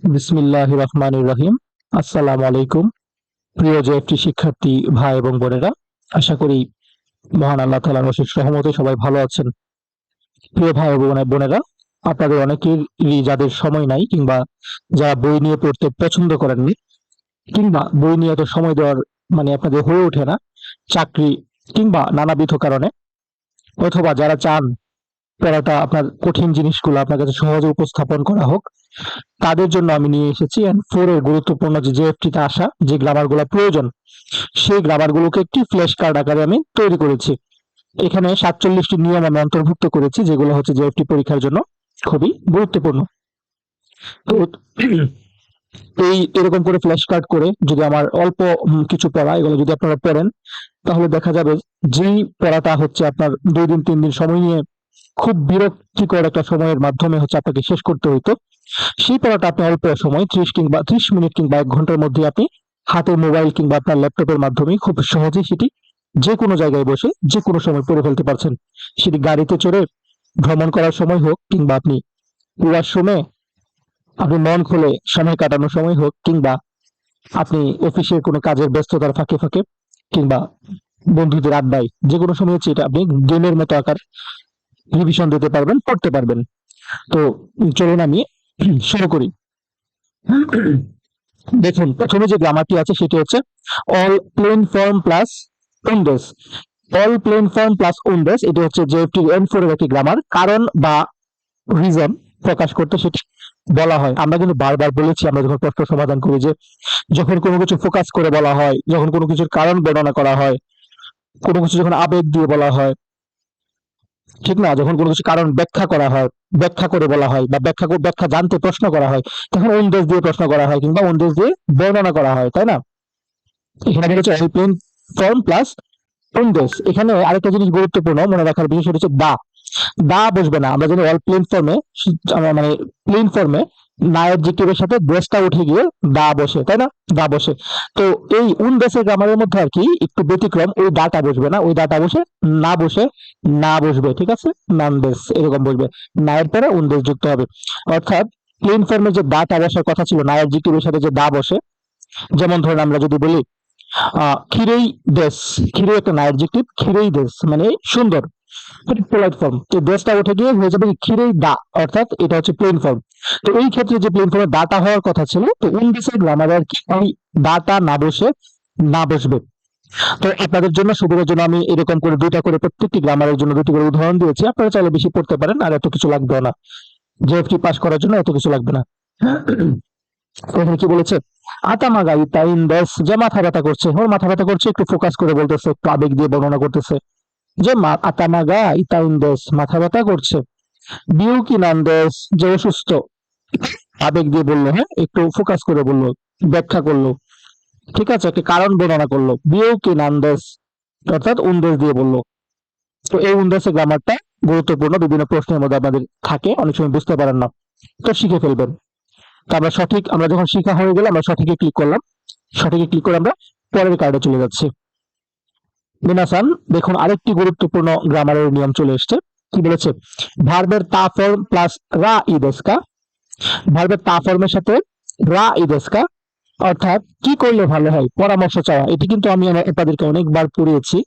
বিসমিল্লাহির রহমানির রহিম। আসসালামু আলাইকুম। প্রিয় জেএফটি শিক্ষার্থী ভাই এবং বোনেরা, আশা করি মহান আল্লাহ তাআলার অশেষ রহমতে সবাই ভালো আছেন। প্রিয় ভাই এবং বোনেরা, আপনাদের অনেকেরই যাদের সময় নাই কিংবা যারা বই নিয়ে পড়তে পছন্দ করেননি কিংবা বই নিয়ে এত সময় দেওয়ার আপনাদের হয়ে ওঠে না, চাকরি কিংবা নানাবিধ কারণে, অথবা যারা চান পড়াটা আপনার কঠিন জিনিসগুলো আপনার কাছে সহজে উপস্থাপন করা হোক, তাদের জন্য আমি নিয়ে এসেছি N4 এর গুরুত্বপূর্ণ যে জেএফটি তে আসা যে গ্রামারগুলো প্রয়োজন, সেই গ্রামারগুলোকে একটি ফ্ল্যাশ কার্ড আকারে আমি তৈরি করেছি। এখানে 47টি নিয়ম আমি অন্তর্ভুক্ত করেছি, যেগুলো হচ্ছে জেএফটি পরীক্ষার জন্য খুবই গুরুত্বপূর্ণ। তো এই এরকম করে ফ্ল্যাশ কার্ড করে যদি আমার অল্প কিছু পড়া এগুলো যদি আপনারা পড়েন, তাহলে দেখা যাবে যেই পড়াটা হচ্ছে আপনার 2 দিন 3 দিন সময় নিয়ে খুব বিরক্তিকর একটা সময়ের মাধ্যমে হচ্ছে আপনাকে শেষ করতে হইতো, সেই পড়াটা আপনি অল্প সময় 30 মিনিট কিংবা 1 ঘন্টার মধ্যে আপনি হাতে মোবাইল কিংবা আপনার ল্যাপটপের মাধ্যমে খুব সহজেই সেটি যে কোনো জায়গায় বসে যে কোনো সময় পড়ে ফেলতে পারছেন। সেটি গাড়িতে চড়ে ভ্রমণ করার সময় হোক, কিংবা আপনি ওয়াশরুমে আপনি মন খুলে সময় কাটানোর সময় হোক, কিংবা আপনি অফিসের কোনো কাজের ব্যস্ততার ফাঁকে ফাঁকে, কিংবা বন্ধুদের আড্ডায়, যে কোনো সময় হচ্ছে এটা আপনি গেমের মতো আকার রিভিশন দিতে পারবেন, পড়তে পারবেন। তো চলুন আমি শুরু করি। দেখুন, প্রথমে যে গ্রামারটি আছে সেটি হচ্ছে অল প্লেন ফর্ম প্লাস উন্ডেস। অল প্লেন ফর্ম প্লাস উন্ডেস, এটি হচ্ছে জেএফটি N4 এর একটি গ্রামার। কারণ বা রিজন প্রকাশ করতে সেটি বলা হয়। আমরা কিন্তু বারবার বলেছি, আমরা যখন প্রশ্ন সমাধান করি, যে যখন কোনো কিছু ফোকাস করে বলা হয়, যখন কোনো কিছুর কারণ বর্ণনা করা হয়, কোনো কিছু যখন আবেগ দিয়ে বলা হয়, ঠিক না, যখন কোনো কিছু কারণ ব্যাখ্যা করা হয়, ব্যাখ্যা করে বলা হয়, বা ব্যাখ্যা জানতে প্রশ্ন করা হয়, তখন উনদেশ দিয়ে প্রশ্ন করা হয় কিংবা উনদেশ দিয়ে বর্ণনা করা হয়, তাই না? এখানে হচ্ছে হেল্পলাইন ফর্ম প্লাস উনদেশ। এখানে আরেকটা জিনিস গুরুত্বপূর্ণ মনে রাখার বিষয়, সেটা হচ্ছে দা। দা বসবে না। আমরা জানি অল প্লেন ফর্মে, মানে প্লেন ফর্মে নায়াবজেক্টিভের সাথে দেশটা উঠে গিয়ে দা বসে, তাই না? দা বসে। তো এই উনদেশের গ্রামারের মধ্যে আর কি একটু ব্যতিক্রম, ওই দাটা বসবে না, ওই দাটা বসে না বসে না বসবে, ঠিক আছে? নানদেশ এরকম বসবে, নায়ের পরে উনদেশ যুক্ত হবে। অর্থাৎ প্লেন ফর্মে যে দাটা বসার কথা ছিল, নায়াবজেক্টিভের সাথে যে দা বসে, যেমন ধরুন আমরা যদি বলি খিরেই দেশ, খিরে একটা নায়াবজেক্টিভ, খিরেই দেশ মানে সুন্দর, পোলাইট ফর্ম। তো দেশটা উঠে গিয়ে হয়ে যাবে খিরেই দা, অর্থাৎ এটা হচ্ছে প্লেন ফর্ম। তো এই ক্ষেত্রে যে প্লেন ফর্মে দাটা হওয়ার কথা ছিল, তো উনডিসের গ্রামারে আর কি ওই দাটা না বসে না বসবে। তো আপনাদের জন্য সুবিধার জন্য আমি এরকম করে দুইটা করে প্রত্যেকটি গ্রামারের জন্য দুটি করে উদাহরণ দিয়েছি। আপনারা চাইলে বেশি পড়তে পারেন, আর এত কিছু লাগবে না। জেএফটি পাস করার জন্য এত কিছু লাগবে না। এখানে কি বলেছে? আতামাগা ইতাইন দেশ, যে মাথা ব্যথা করছে, ওর মাথা ব্যথা করছে, একটু ফোকাস করে বলতেছে, একটু আবেগ দিয়ে বর্ণনা করতেছে যে আতামাগা ইতাইন দেশ, মাথা ব্যথা করছে। বিউকি নান্দেস, যে অসুস্থ, আবেগ দিয়ে বললো, হ্যাঁ, একটু ফোকাস করে বললো, ব্যাখ্যা করলো, ঠিক আছে, একটা কারণ বর্ণনা করলো। বিউকি নান্দেস অর্থাৎ উনদেশ দিয়ে বললো। তো এই উনদেশের গ্রামারটা গুরুত্বপূর্ণ, বিভিন্ন প্রশ্নের মধ্যে আপনাদের থাকে, অনেক সময় বুঝতে পারেন না, তো শিখে ফেলবেন। তো আমরা যখন শিখা হয়ে গেলে আমরা সঠিকে ক্লিক করলাম, সঠিকে ক্লিক করে আমরা পরের কার্ডে চলে যাচ্ছি। মিনাসান, দেখুন আরেকটি গুরুত্বপূর্ণ গ্রামারের নিয়ম চলে এসছে। কি বলেছে? ভার্বের তা ফর্ম প্লাস রা ইদেস্কা। ভার্বের তা ফর্মের সাথে রা ইদেস্কা, অর্থাৎ কি করলে ভালো হয়, পরামর্শ চাওয়া। এটি কিন্তু আমি আপনাদেরকে অনেকবার পড়িয়েছি।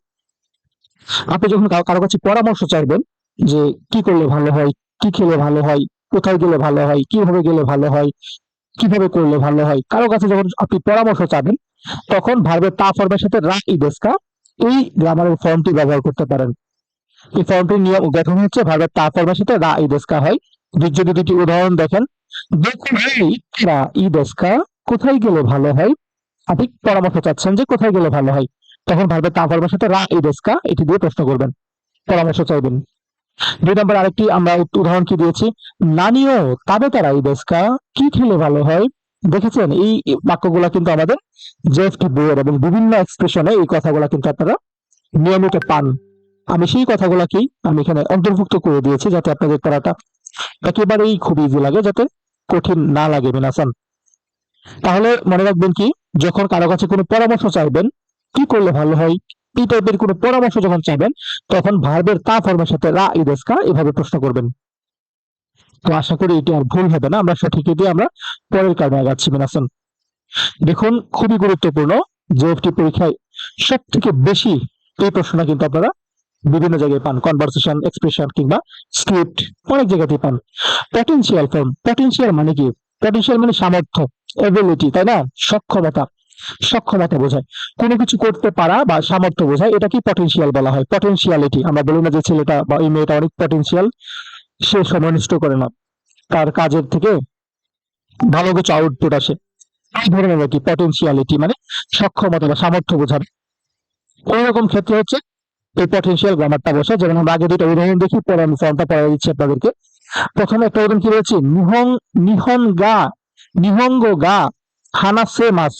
আপনি যখন কারো কাছে পরামর্শ চাইবেন, যে কি করলে ভালো হয়, কি খেলে ভালো হয়, কোথায় গেলে ভালো হয়, কিভাবে গেলে ভালো হয়, কিভাবে করলে ভালো হয়, কারো কাছে যখন আপনি পরামর্শ চাবেন, তখন ভার্বের তা ফর্মের সাথে রা ইদেস্কা এই গ্রামারের ফর্মটি ব্যবহার করতে পারেন। এই ফর্মটির নিয়ম গঠন হচ্ছে ভার্বের তা ফর্মের সাথে রা ইদেস্কা হয়। যদি দুটি উদাহরণ দেখেন, দেখুন এই রা ইদেস্কা, কোথায় গেলে ভালো হয়। আপনি পরামর্শ চাচ্ছেন যে কোথায় গেলে ভালো হয়, তখন ভার্বের তা ফর্মের সাথে রা ইদেস্কা এটি দিয়ে প্রশ্ন করবেন, পরামর্শ চাইবেন। 2 নম্বর আরেকটি আমরা উদাহরণ কি দিয়েছি? নানিও তাবে তারা ইদেস্কা, কি খেলে ভালো হয়। দেখেছেন, এই বাক্যগুলা কিন্তু আমাদের জেএফটি বইয়ের এবং বিভিন্ন এক্সপ্রেশনে এই কথাগুলা কিন্তু আপনারা নিয়মিত পান। আমি সেই কথাগুলাকেই আমি এখানে অন্তর্ভুক্ত করে দিয়েছি, যাতে আপনাদের পড়াটা একেবারেই খুব ইজি লাগে, যাতে কঠিন না লাগে মিনাসান। তাহলে মনে রাখবেন কি, যখন কারো কাছে কোনো পরামর্শ চাইবেন, কি করলে ভালো হয়, এই টাইপের কোনো পরামর্শ যখন চাইবেন, তখন ভার্বের তা ফর্মের সাথে রা ইদেস্কা এভাবে প্রশ্ন করবেন। তো আশা করি এটি আর ভুল হবে না, আমরা সঠিক দিয়ে আমরা পরের কারণে আগাচ্ছি মিনাসন। দেখুন খুবই গুরুত্বপূর্ণ, জেএফটি পরীক্ষায় সব থেকে বেশি এই প্রশ্নটা কিন্তু আপনারা বিভিন্ন জায়গায় পান, কনভারসেশন, এক্সপ্রেশন কিংবা স্ক্রিপ্ট, অনেক জায়গাতেই পান। পটেনশিয়াল ফর্ম, পটেনশিয়াল মানে কি? পটেনশিয়াল মানে সামর্থ্য, এবিলিটি, তাই না? সক্ষমতা, সক্ষমতা বোঝায়, কোনো কিছু করতে পারা বা সামর্থ্য বোঝায়, এটা কি পটেনশিয়াল বলা হয়। পটেনশিয়ালিটি, আমরা বলি না যে ছেলেটা বা এই মেয়েটা অনেক পটেনশিয়াল, সে সময় নষ্ট করে না, তার কাজের থেকে ভালো কিছু আউটপুট আসে, এই ধরনের আর কি পটেনশিয়ালিটি মানে সক্ষমতা বা সামর্থ্য বোঝাবে। ওইরকম ক্ষেত্রে হচ্ছে এই পটেনশিয়াল গ্রামারটা বসে। যেমন আমরা আগে দুটো উদাহরণ দেখি, পরে আমি ফর্মটা পড়া দিচ্ছি আপনাদেরকে। প্রথমে একটা উদাহরণ কি বলছি, নিহন গা, নিহঙ্গ গা হানাসে মাস,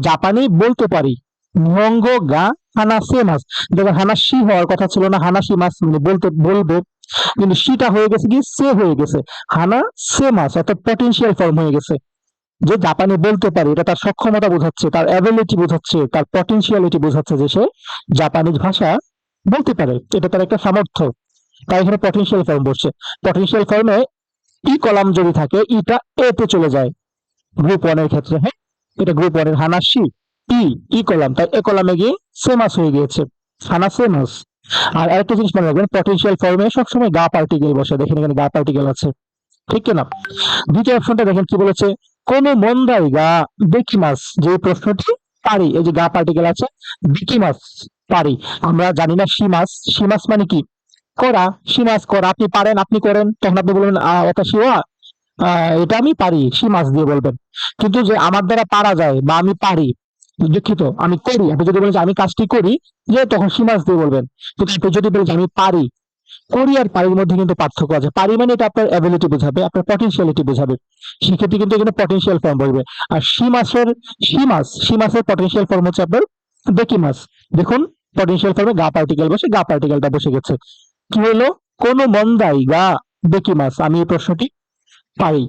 জাপানি বলতে পারি, নিহঙ্গ গা হানাসে মাস। দেখো হানাসি হওয়ার কথা ছিল না, হানাসি মাস মানে বলতে বলবো, কিন্তু সিটা হয়ে গেছে কি সে হয়ে গেছে, হানা সে মাস, অর্থাৎ পটেনশিয়াল ফর্ম হয়ে গেছে। যে জাপানি বলতে পারে এটা তার সক্ষমতা বোঝাচ্ছে, তার অ্যাবিলিটি বোঝাচ্ছে, তার পটেনশিয়ালিটি বোঝাচ্ছে যে সে জাপানিজ ভাষা বলতে পারে, এটা তার একটা সামর্থ্য। তাই এখানে পটেনশিয়াল ফর্ম বসছে। পটেনশিয়াল ফর্মে ই কলাম যদি থাকে, ইটা এ তে চলে যায় গ্রুপ ওয়ান এর ক্ষেত্রে। হ্যাঁ, এটা গ্রুপ ওয়ান এর হানাসি, ই ই কলাম, তাই এ কলামে গিয়ে সেমাস হয়ে গিয়েছে, হানা সেমাস। আর আরেকটা জিনিস মনে রাখবেন, পটেনশিয়াল ফর্মে সবসময় গা পার্টিকেল বসে, দেখেন এখানে গা পার্টিকেল আছে, ঠিক কিনা? দ্বিতীয় অপশনটা দেখেন কি বলেছে, কোন মন্দাই গা দেখিমাস, যে প্রশ্নটি পারি, এই যে গা পার্টিকেল আছে, দেখিমাস পারি। আমরা জানি না সীমাস, সীমাস মানে কি? করা, সীমাস করা, আপনি পারেন, আপনি করেন, তখন আপনি বলবেন এটা শিওয়া, এটা আমি পারি, সীমাস দিয়ে বলবেন। কিন্তু যে আমার দ্বারা পারা যায় বা আমি পারি, দুঃখিত আমি করি, আপনি যদি বলেন যে আমি কাজটি করি, যে তখন সীমাস দিয়ে বলবেন। কিন্তু আপনি যদি বলেন যে আমি পারি, করি আর পারির মধ্যে কিন্তু পার্থক্য আছে। পারি মানে এটা আপনার অ্যাবিলিটি বোঝাবে, আপনার পটেনশিয়ালিটি বোঝাবে, সেক্ষেত্রে কিন্তু এখানে পটেনশিয়াল ফর্ম বলবে। আর সীমাসের পটেনশিয়াল ফর্ম হচ্ছে আপনার দেকিমাস। দেখুন পটেনশিয়াল ফর্মে গা পার্টিকেল বসে, গা পার্টিকেলটা বসে গেছে। কি হলো, কোন মন্দাই গা দেকিমাস, আমি এই প্রশ্নটি পারি।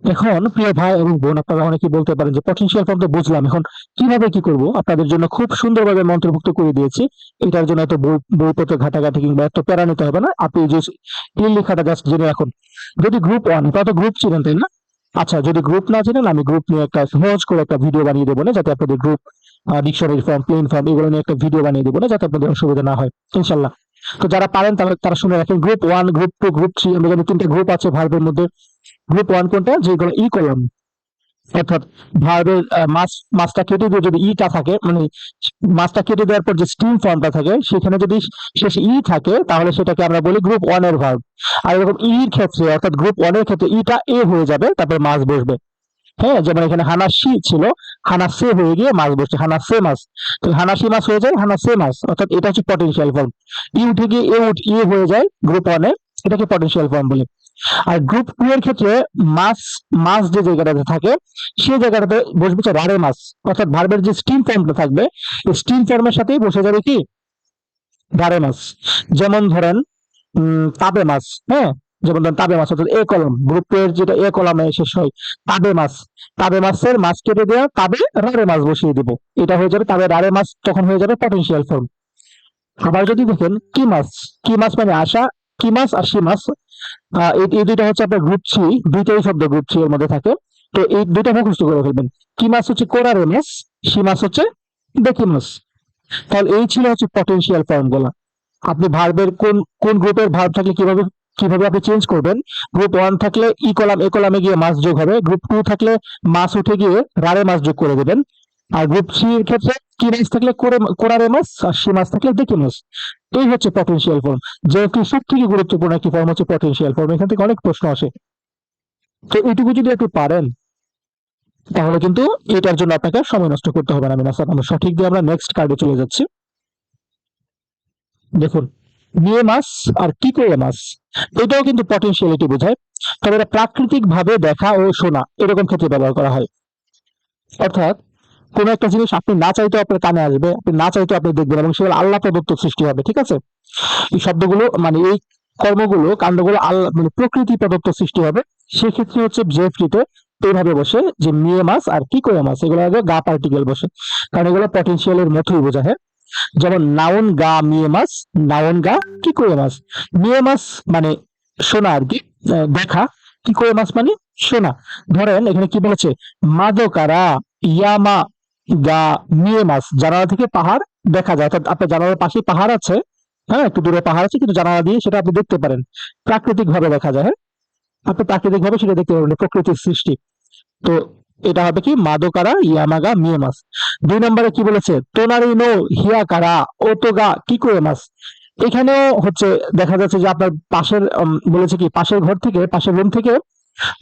এখন প্রিয় ভাই এবং বোন, আপনারা অনেকে বলতে পারেন যে পটেনশিয়াল ফর্ম তো বুঝলাম, এখন কিভাবে কি করব? আপনাদের জন্য খুব সুন্দরভাবে মন্ত্রভুক্ত করে দিয়েছি। এটার জন্য এত বইপত্র ঘাটাঘাটি কিংবা এত প্যারা নিতে হবে না, আপনি যে এই লেখাটা জাস্ট জেনে রাখুন। যদি গ্রুপ ওয়ান, তত গ্রুপ চিনেন তাই না? আচ্ছা, যদি গ্রুপ না জানেন, আমি গ্রুপ নিয়ে একটা সহজ করে একটা ভিডিও বানিয়ে দেবো না, যাতে আপনাদের group, dictionary form, plain form, এগুলো নিয়ে একটা ভিডিও বানিয়ে দেবো না, যাতে আপনাদের অসুবিধা না হয়, ইনশাল্লাহ। তো যারা পারেন তারা শুনে রাখেন, group one, group two, group three, আমরা জানি তিনটা গ্রুপ আছে ভার্বের মধ্যে। গ্রুপ ওয়ান কোনটা, যেগুলো ই কলাম, অর্থাৎ ভার্বের মাছটা কেটে দিয়ে যদি ইটা থাকে, মানে মাছটা কেটে দেওয়ার পর যে স্টিম ফর্মটা থাকে, সেখানে যদি শেষে ই থাকে, তাহলে সেটাকে আমরা বলি গ্রুপ ওয়ান এর ভার্ব। আর এরকম ইর ক্ষেত্রে, অর্থাৎ গ্রুপ ওয়ান এর ক্ষেত্রে ইটা এ হয়ে যাবে, তারপর মাছ বসবে। হ্যাঁ, যেমন এখানে হানাসি ছিল, হানাসে হয়ে গিয়ে মাছ বসছে, হানাসে মাছ। তো হানাসি মাছ হয়ে যায় হানাসে মাছ, অর্থাৎ এটা হচ্ছে পটেনশিয়াল ফর্ম। ই উঠে গিয়ে এ হয়ে যায় গ্রুপ ওয়ানে, এটাকে পটেনশিয়াল ফর্ম বলে। আর গ্রুপ টু এর ক্ষেত্রে মাস, মাস যে জায়গাটাতে থাকে, সেই জায়গাটাতে বসবে হচ্ছে রারে মাস, অর্থাৎ ভার্বের যে স্টিম ফর্মটা থাকবে, এই স্টিম ফর্মের সাথেই বসে যাবে কি রারে মাস। যেমন ধরেন তাবে মাস, হ্যাঁ, যেমন ধরেন তাবে মাস, অর্থাৎ এ কলম, গ্রুপ টু এর যেটা এ কলামে শেষ হয়, তাবে মাস, তাবে মাসের মাস কেটে দেওয়া, তাবে রারে মাস বসিয়ে দিব, এটা হয়ে যাবে তাবে রারে মাস, তখন হয়ে যাবে পটেনশিয়াল ফর্ম। আবার যদি দেখেন কি মাস, কি মাস মানে আশা, কি মাস আর সি মাস, এই দুইটা হচ্ছে আপনার গ্রুপ থ্রি, দুইটাই শব্দ গ্রুপ থ্রি এর মধ্যে থাকে। তো এই দুইটা মুখস্থ করে ফেলবেন, কি মাস হচ্ছে কোরারে মাস, সি মাস হচ্ছে দেখি মাস। তাহলে এই ছিল হচ্ছে পটেনশিয়াল ফর্ম গুলা। আপনি ভার্বের কোন কোন গ্রুপের ভার্ব থাকলে কিভাবে কিভাবে আপনি চেঞ্জ করবেন। গ্রুপ ওয়ান থাকলে ই কলাম এ কলামে গিয়ে মাস যোগ হবে, গ্রুপ টু থাকলে মাস উঠে গিয়ে রারে মাস যোগ করে দেবেন। আর গ্রুপ সি এর ক্ষেত্রে কি মাস থাকলে কোরারে মাস, আর সি মাস থাকলে দেখি মাস। এই হচ্ছে পটেনশিয়াল ফর্ম, যেহেতু সব থেকে গুরুত্বপূর্ণ একটি ফর্ম হচ্ছে পটেনশিয়াল ফর্ম, এখান থেকে অনেক প্রশ্ন আসে। তো এইটুকু যদি একটু পারেন, তাহলে কিন্তু এটার জন্য আপনাকে সময় নষ্ট করতে হবে না। আমরা সঠিক দিয়ে আমরা নেক্সট কার্ডে চলে যাচ্ছি। দেখুন, নিয়ে মাস আর কি করে মাস, এটাও কিন্তু পটেনশিয়ালিটি বোঝায়, তবে এটা প্রাকৃতিক ভাবে দেখা ও শোনা এরকম ক্ষেত্রে ব্যবহার করা হয়। অর্থাৎ কোন একটা জিনিস আপনি না চাইতেও আপনার কানে আসবে, আপনি না চাইতেও আপনি দেখবেন, এবং সেগুলো আল্লাহ প্রদত্ত সৃষ্টি হবে, ঠিক আছে? এই শব্দগুলো মানে এই কর্মগুলো, কাণ্ডগুলো আল্লাহ মানে প্রকৃতি প্রদত্ত সৃষ্টি হবে। সেক্ষেত্রে হচ্ছে জেফ্রিতে এইভাবে বসে যে মিয়ে মাছ আর কি করে মাছ, এগুলো আগে গা পার্টিকেল বসে, কারণ এগুলো পটেনশিয়ালের মতোই বোঝায়। হ্যাঁ, যেমন নাউন গা মিয়ে মাছ, নাউন গা কি করে মাছ। মিয়ে মাছ মানে শোনা আর কি, দেখা। কি করে মাস মানে শোনা। ধরেন এখানে কি বলেছে, মাদোকারা ইয়ামা গা মিয়ে মাস, জানালা থেকে পাহাড় দেখা যায়, অর্থাৎ আপনার জানালার পাশে পাহাড় আছে, হ্যাঁ একটু দূরে পাহাড় আছে, কিন্তু জানালা দিয়ে সেটা আপনি দেখতে পারেন, প্রাকৃতিক ভাবে দেখা যায়। হ্যাঁ, আপনি প্রাকৃতিক ভাবে সেটা দেখতে পারবেন, প্রকৃতির সৃষ্টি। তো এটা হবে কি মাদোকারা ইয়ামাগা মিয়ে মাস। 2 নম্বরে কি বলেছে, তোনারি নো হিয়াকারা ওতোগা কি করে মাস। এখানেও হচ্ছে দেখা যাচ্ছে যে আপনার পাশের বলেছে কি পাশের ঘর থেকে, পাশের রুম থেকে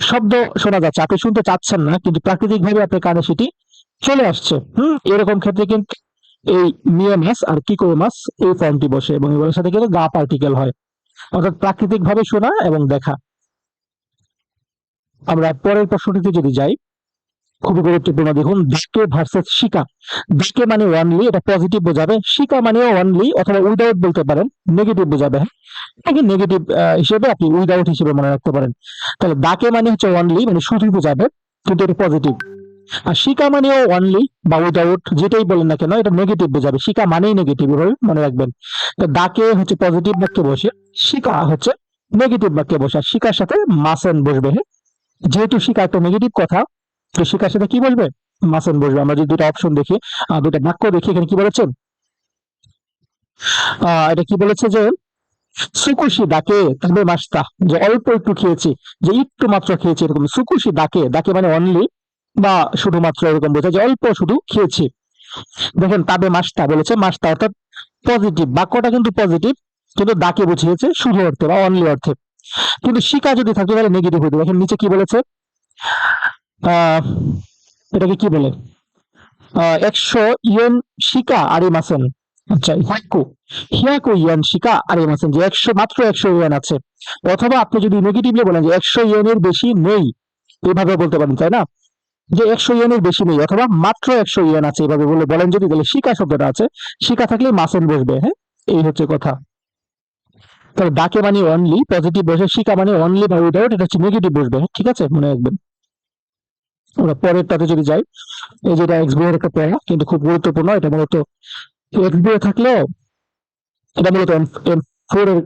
শব্দ শোনা যাচ্ছে, আপনি শুনতে চাচ্ছেন না, কিন্তু প্রাকৃতিক ভাবে আপনার কানে সেটি চলে আসছে। এরকম ক্ষেত্রে কিন্তু এই মিয়ে মাস আর কি করে মাস এই ফর্মটি বসে, এবং এগুলোর সাথে কিন্তু গা পার্টিকেল হয়, অর্থাৎ প্রাকৃতিক ভাবে শোনা এবং দেখা। আমরা পরের প্রশ্নটিতে যদি যাই, খুবই গুরুত্বপূর্ণ, দেখুন দাকে ভার্সেস শিকা। দাকে মানে অনলি, এটা পজিটিভ বোঝাবে, শিকা মানেও অনলি অথবা উইদাউট বলতে পারেন, নেগেটিভ বোঝাবে। হ্যাঁ, নেগেটিভ হিসেবে আপনি উইদাউট হিসেবে মনে রাখতে পারেন। তাহলে দাকে মানে হচ্ছে অনলি, মানে শুধু বোঝাবে, কিন্তু এটা পজিটিভ। আর শিকা মানেও অনলি বা উইদাউট যেটাই বলেন না কেন, এটা নেগেটিভ বোঝাবে, শিকা মানেই নেগেটিভ, এভাবে মনে রাখবেন। তো দাকে হচ্ছে পজিটিভ বাক্যে বসে, শিকা হচ্ছে নেগেটিভ বাক্যে বসে, আর শিকার সাথে মাসেন বসবে। হ্যাঁ, যেহেতু শিকা একটা নেগেটিভ কথা, তো শিকার সাথে কি বলবে, মাসেন বসবে। আমরা যদি দুটো অপশন দেখি, দুটো বাক্য দেখি, এখানে কি বলেছেন, এটা কি বলেছে যে সুকুশি ডাকে তবে মাস্তা, যে অল্প একটু খেয়েছি, যে একটু মাত্র খেয়েছি, এরকম সুকুশি ডাকে, ডাকে মানে অনলি বা শুধুমাত্র, এরকম বোঝায় যে অল্প শুধু খেয়েছি। দেখেন তাবে মাস্তা বলেছে, মাস্তা অর্থাৎ পজিটিভ, বাক্যটা কিন্তু পজিটিভ, কিন্তু ডাকে বুঝিয়েছে শুধু অর্থে বা অনলি অর্থে। কিন্তু শিকা যদি থাকে তাহলে নেগেটিভ হইতে। দেখেন নিচে কি বলেছে, আহ এটাকে কি বলে, 100 ইয়েন শিকা আরিমাসেন। আচ্ছা, হিয়াকু ইয়েন শিকা আরিমাসেন, যে 100, মাত্র 100 ইয়েন আছে। অথবা আপনি যদি নেগেটিভলি বলেন যে 100 ইয়েনের বেশি নেই, এভাবে বলতে পারেন, তাই না, যে 100 ইয়েনের বেশি নেই, অথবা মাত্র 100 ইয়েন আছে, এভাবে বলে বলেন যদি, তাহলে শিকা শব্দটা আছে, শিকা থাকলে মাসেন বসবে। হ্যাঁ, এই হচ্ছে কথা। তাহলে ডাকে মানে অনলি পজিটিভ বসে, শিকা মানে অনলি বা উইদাউট, এটা হচ্ছে নেগেটিভ বসবে। ঠিক আছে, মনে রাখবেন। আমরা পরেরটাতে যদি যাই, এই যেটা এক্স বই এর একটা পড়া, কিন্তু খুব গুরুত্বপূর্ণ, এটা মূলত এক্স বই থাকলেও এটা মূলত M4 এর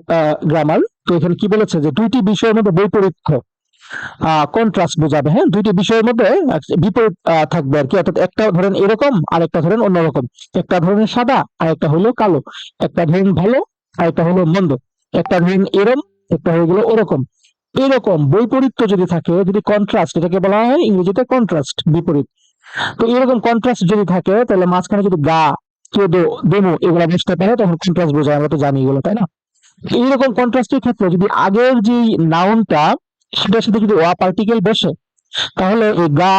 গ্রামার। তো এখানে কি বলেছে যে দুইটি বিষয়ের মধ্যে বৈপরীত্য, কন্ট্রাস্ট বোঝাবে। হ্যাঁ, দুইটি বিষয়ের মধ্যে বিপরীত থাকবে আর কি, অর্থাৎ একটা ধরেন এরকম আর একটা ধরেন অন্যরকম, একটা ধরেন সাদা আর একটা হলো কালো, একটা ধরেন ভালো আর একটা হলো মন্দ, একটা ধরেন এরম, একটা হয়ে গেল ওরকম। এরকম বৈপরীত্য যদি থাকে, যদি কন্ট্রাস্ট, এটাকে বলা হয় ইংরেজিতে কন্ট্রাস্ট, বিপরীত। তো এরকম কন্ট্রাস্ট যদি থাকে, তাহলে মাঝখানে যদি গা, কেদো, দেমো এগুলা বুঝতে পারে, তখন কন্ট্রাস্ট বোঝায়, আমরা তো জানি এগুলো, তাই না। এইরকম কন্ট্রাস্টের ক্ষেত্রে যদি আগের যে নাউনটা, সেটার সাথে যদি ওয়া পার্টিকেল বসে, তাহলে এই গা,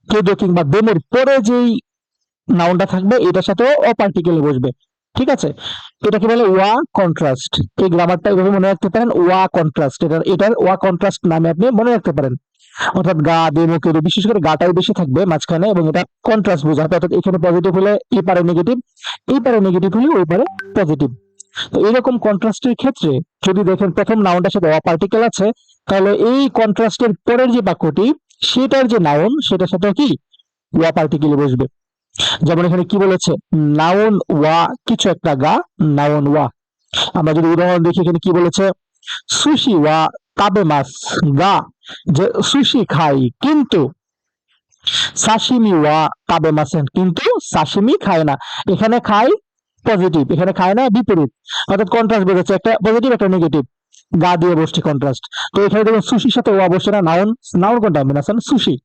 কেদো কিংবা দেমোর পরে যেই নাউনটা থাকবে, এটার সাথে অ পার্টিকেল বসবে। ঠিক আছে, এটাকে বলে ওয়া কন্ট্রাস্ট। এই গ্রামারটা এভাবে মনে রাখতে পারেন, ওয়া কন্ট্রাস্ট, এটার ওয়া কন্ট্রাস্ট নামে আপনি মনে রাখতে পারেন। অর্থাৎ গা, দেমো, কেদো, বিশেষ করে গাটাই বেশি থাকবে মাঝখানে, এবং এটা কন্ট্রাস্ট বোঝাবে, অর্থাৎ এখানে পজিটিভ হলে এই পারে নেগেটিভ, এই পারে নেগেটিভ হলে ওই পারে পজিটিভ। তো এরকম কন্ট্রাস্টের ক্ষেত্রে যদি দেখেন প্রথম নাউনটার সাথে অ পার্টিকেল আছে, তাহলে এই কন্ট্রাস্টের পরের যে বাক্যটি, সেটার যে নাউন, সেটার সাথে কি ওয়া পার্টিকেল বসবে। যেমন এখানে কি বলেছে, নাউন ওয়া কিছু একটা গা, নাউন ওয়া। আমরা যদি উদাহরণ দেখি, এখানে কি বলেছে, সুশি ওয়া তাবে মাস গা, যে সুশি খাই কিন্তু সাশিমি ওয়া তাবে মাসেন, কিন্তু সাশিমি খায় না। এখানে খাই পজিটিভ, এখানে খায় না বিপরীত, অর্থাৎ কন্ট্রাস্ট বোঝাচ্ছে, একটা পজিটিভ একটা নেগেটিভ, গা দিয়ে বসছে কন্ট্রাস্ট। তো এখানে দেখুন সুশির সাথে ওয়া বসে না, নাউন, নাউন কোনটা হবে না, সুশি,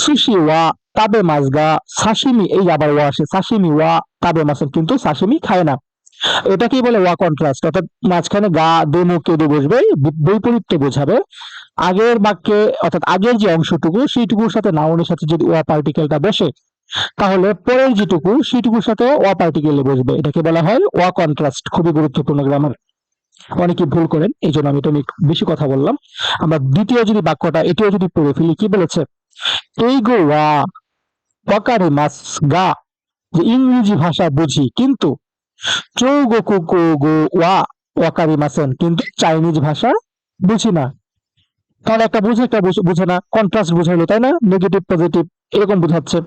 সুশি ওয়া তাবে মাছ গা সাশিমি, এই আবার ওয়া আসে, সাশিমি ওয়া তাবে মাছেন, কিন্তু সাশিমি খায় না। এটাকেই বলে ওয়া কন্ট্রাস্ট, অর্থাৎ মাঝখানে গা, দেমো, কেদো বসবে, বৈপরীত্য বোঝাবে। আগের বাক্যে, অর্থাৎ আগের যে অংশটুকু, সেইটুকুর সাথে নাউনের সাথে যদি ওয়া পার্টিকেলটা বসে, তাহলে পরের যেটুকু, সেইটুকুর সাথে ওয়া পার্টিকেল বসবে। এটাকে বলা হয় ওয়া কন্ট্রাস্ট। খুবই গুরুত্বপূর্ণ গ্রামার, অনেকে ভুল করেন, এই জন্য আমি এটা নিয়ে বেশি কথা বললাম। আমরা দ্বিতীয় যদি বাক্যটা, এটিও যদি পড়ে ফেলি, কি বলেছে, এই গো ওয়া ওয়াকারে মাস গা, যে ইংরেজি ভাষা বুঝি কিন্তু চৌগোকু গো ওয়া ওয়াকারি মাসেন, কিন্তু চাইনিজ ভাষা বুঝি না। তাহলে একটা বুঝে একটা বুঝে না, কন্ট্রাস্ট বুঝাইলো, তাই না, নেগেটিভ পজিটিভ এরকম বুঝাচ্ছে।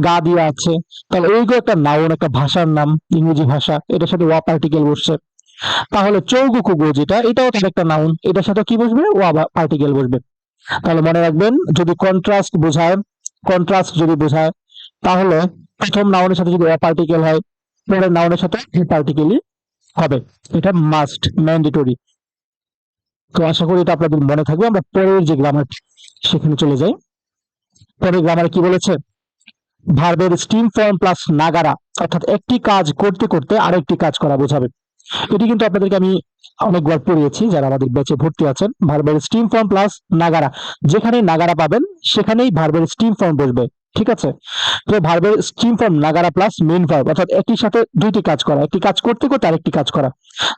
গা দিয়ে আছে, তাহলে ওই গো একটা নাউন, একটা ভাষার নাম, ইংরেজি ভাষা, এটার সাথে ওয়া পার্টিকেল বসছে। তাহলে চৌগুকুগো যেটা, এটাও তার একটা নাউন, এটার সাথে কি বসবে? ও আবার পার্টিকেল বসবে। তাহলে মনে রাখবেন, যদি কন্ট্রাস্ট বোঝায়, কন্ট্রাস্ট যদি বোঝায়, তাহলে প্রথম নাউনের সাথে যদি পার্টিকেল হয়, পরের নাউনের সাথে পার্টিকেলই হবে। এটা মাস্ট, ম্যান্ডেটরি। তো আশা করি এটা আপনাদের মনে থাকবে। আমরা পরের যে গ্রামার সেখানে চলে যাই। পরের গ্রামারে কি বলেছে? ভার্বের স্টিম ফর্ম প্লাস নাগারা, অর্থাৎ একটি কাজ করতে করতে আরেকটি কাজ করা বোঝাবে। এটি কিন্তু আপনাদেরকে আমি অনেকবার পড়িয়েছি, যারা আমাদের ব্যাচে ভর্তি আছেন। ভার্বের স্টিম ফর্ম প্লাস নাগারা, যেখানে নাগারা পাবেন সেখানেই ভার্বের স্টিম ফর্ম বসবে। ঠিক আছে? তো ভার্বের steam form Nagara plus main verb, অর্থাৎ একটির সাথে দুইটি কাজ করা, একটি কাজ করতে করতে আরেকটি কাজ করা।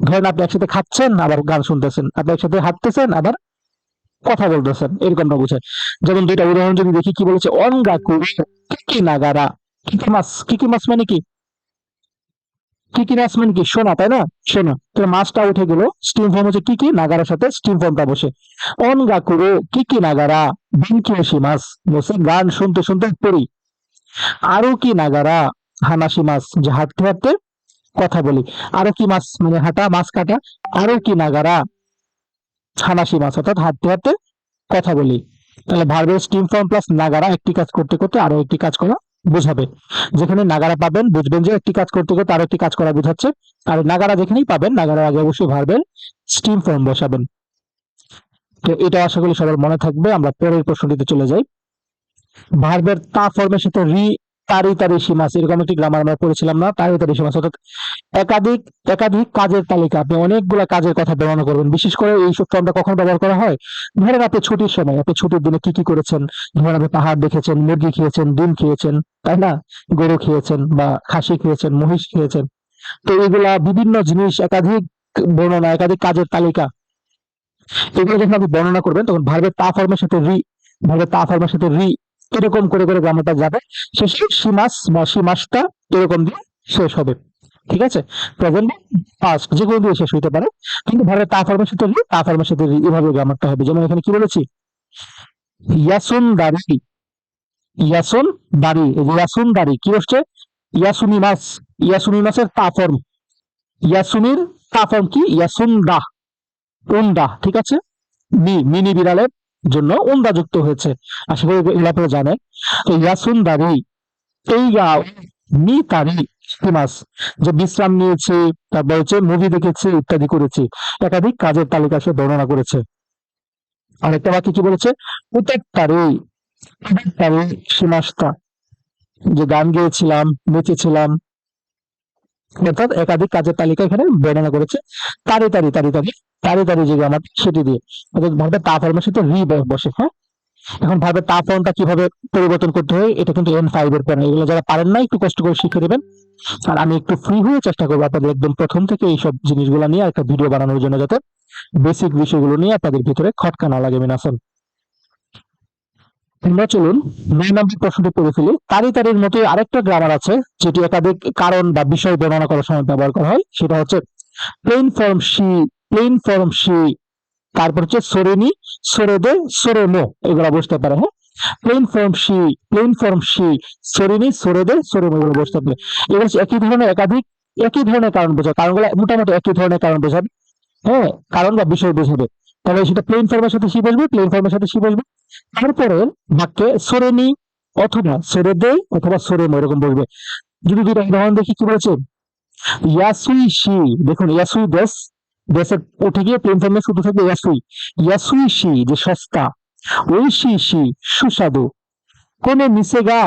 ধরেন আপনি একসাথে খাচ্ছেন আবার গান শুনতেছেন, আপনি একসাথে হাঁটতেছেন আবার কথা বলতেছেন, এরকমটা বোঝায়। যেমন দুইটা উদাহরণ যদি দেখি, কি বলেছে? অনগাকু কিকি নাগারা, কিকি মাস মানে কি? কিকি মাস মানে কি? শোনা, তাই না? শোনা। তাহলে মাছটা উঠে গেল, স্টিম ফর্ম হচ্ছে কিকি, নাগারার সাথে স্টিম ফর্মটা বসে। অনগাকুরো কিকি নাগারা বেনকিওশি মাস, বলছে গান শুনতে শুনতে পড়ি। আরো কি নাগারা হানাশি মাস, যে হাঁটতে হাঁটতে কথা বলি। আরো কি মাছ মানে হাঁটা, মাছ কাটা। আরো কি নাগারা হানাশি মাস, অর্থাৎ হাঁটতে হাঁটতে কথা বলি। তাহলে ভার্বের স্টিম ফর্ম প্লাস নাগারা, একটি কাজ করতে করতে আরো একটি কাজ করা বোঝাবে। যেখানে নাগারা পাবেন বুঝবেন যে একটি কাজ করতে করতে আরো একটি কাজ করা বোঝাচ্ছে। আর নাগারা যেখানেই পাবেন, নাগারার আগে অবশ্যই ভার্বের স্টিম ফর্ম বসাবেন। তো এটা আশা করি সবার মনে থাকবে। আমরা পরের প্রশ্নটিতে চলে যাই। ভার্বের তা ফর্মের সাথে তারি তারি সীমাস, এরকম একটি গ্রামার আমরা পড়েছিলাম না? তারি তারি সীমাস, অর্থাৎ একাধিক একাধিক কাজের তালিকা, আপনি অনেকগুলা কাজের কথা বর্ণনা করবেন। বিশেষ করে এই ফর্মটা কখন ব্যবহার করা হয়? ধরেন আপনি ছুটির সময়, আপনি ছুটির দিনে কি কি করেছেন। ধরেন আপনি পাহাড় দেখেছেন, মুরগি খেয়েছেন, ডিম খেয়েছেন, তাই না? গরু খেয়েছেন বা খাসি খেয়েছেন, মহিষ খেয়েছেন। তো এগুলা বিভিন্ন জিনিস, একাধিক বর্ণনা, একাধিক কাজের তালিকা, এগুলো যখন আপনি বর্ণনা করবেন তখন ভার্বের তা ফর্মের সাথে ভার্বের তা ফর্মের সাথে এরকম করে করে গ্রামারটা যাবে। শেষে সীমাস বা সীমাসটা এরকম দিয়ে শেষ হবে। ঠিক আছে? প্রেজেন্ট, পাস্ট যে কোনো দিয়ে শেষ হইতে পারে, কিন্তু ভার্বের তা ফর্মের সাথে তা ফর্মের সাথে এভাবে গ্রামারটা হবে। যেমন এখানে কি বলেছি? ইয়াসুন দারি, ইয়াসুন দারি, এই যে ইয়াসুন দারি কি হচ্ছে? ইয়াসুনি মাস, ইয়াসুনি মাসের তা ফর্ম। ইয়াসুনির তা ফর্ম কি? ইয়াসুন দা, উন্দা। ঠিক আছে? মিনি বিড়ালের জন্য উন্দা যুক্ত হয়েছে। আশা করি এগুলো আপনারা জানেন। তো ইয়াসুন দারি, এই নি তারি ফেমাস, যে বিশ্রাম নিয়েছে, তারপর হচ্ছে মুভি দেখেছে, ইত্যাদি করেছে, একাধিক কাজের তালিকা সে বর্ণনা করেছে। আরেকটা বাক্যে কি বলেছে? উত্তর তারি, তারি সীমাস্তা, যে গান গেয়েছিলাম, নেচেছিলাম, অর্থাৎ একাধিক কাজের তালিকা এখানে বর্ণনা করেছে। তারি তারি তারি তারি তারি তারি যে গ্রামার সেটি দিয়ে, অর্থাৎ ভাবে তা ফর্মের সাথে বসে। হ্যাঁ, এখন ভার্বের তা ফর্মটা কিভাবে পরিবর্তন করতে হয়, এটা কিন্তু N5 এর পড়া। এগুলো যারা পারেন না একটু কষ্ট করে শিখে নেবেন। আর আমি একটু ফ্রি হয়ে চেষ্টা করবো আপনাদের একদম প্রথম থেকে এইসব জিনিসগুলো নিয়ে একটা ভিডিও বানানোর জন্য, যাতে বেসিক বিষয়গুলো নিয়ে আপনাদের ভিতরে খটকা না লাগে। মিনাসন, আমরা চলুন 9 নম্বর প্রশ্নটি পড়ে ফেলি। তারি তারির মতো আরেকটা গ্রামার আছে, যেটি একাধিক কারণ বা বিষয় বর্ণনা করার সময় ব্যবহার করা হয়। সেটা হচ্ছে প্লেন ফর্ম শি, প্লেন ফর্ম শি, তারপর হচ্ছে সোরেনি, সোরেদে, সোরেমো, এগুলো বুঝতে পারে। হ্যাঁ, প্লেন ফর্ম শি, সোরেনি, সোরেদে, সোরেমো, এগুলো বুঝতে পারে। এগুলো হচ্ছে একই ধরনের একাধিক, একই ধরনের কারণ বোঝায়, কারণগুলো মোটামুটি একই ধরনের কারণ বোঝাবে। হ্যাঁ, কারণ বা বিষয় বোঝাবে। তাহলে সেটা প্লেন ফর্মের সাথে সি বসবে, প্লেন ফর্মের সাথে সি বসবে। তারপরে বাক্যে সোরেনি অথবা সোরেদে অথবা সোরেমো এরকম বসবে। যদি দুইটা উদাহরণ দেখি, কি বলেছে? ইয়াসুই শি, দেখুন ইয়াসুই দেশ, দেশের উঠে গিয়ে প্লেন ফর্মে শুধু থাকবে ইয়াসুই। ইয়াসুই শি যে সস্তা, ওই শি শি সুস্বাদু, কোনে মিসেগা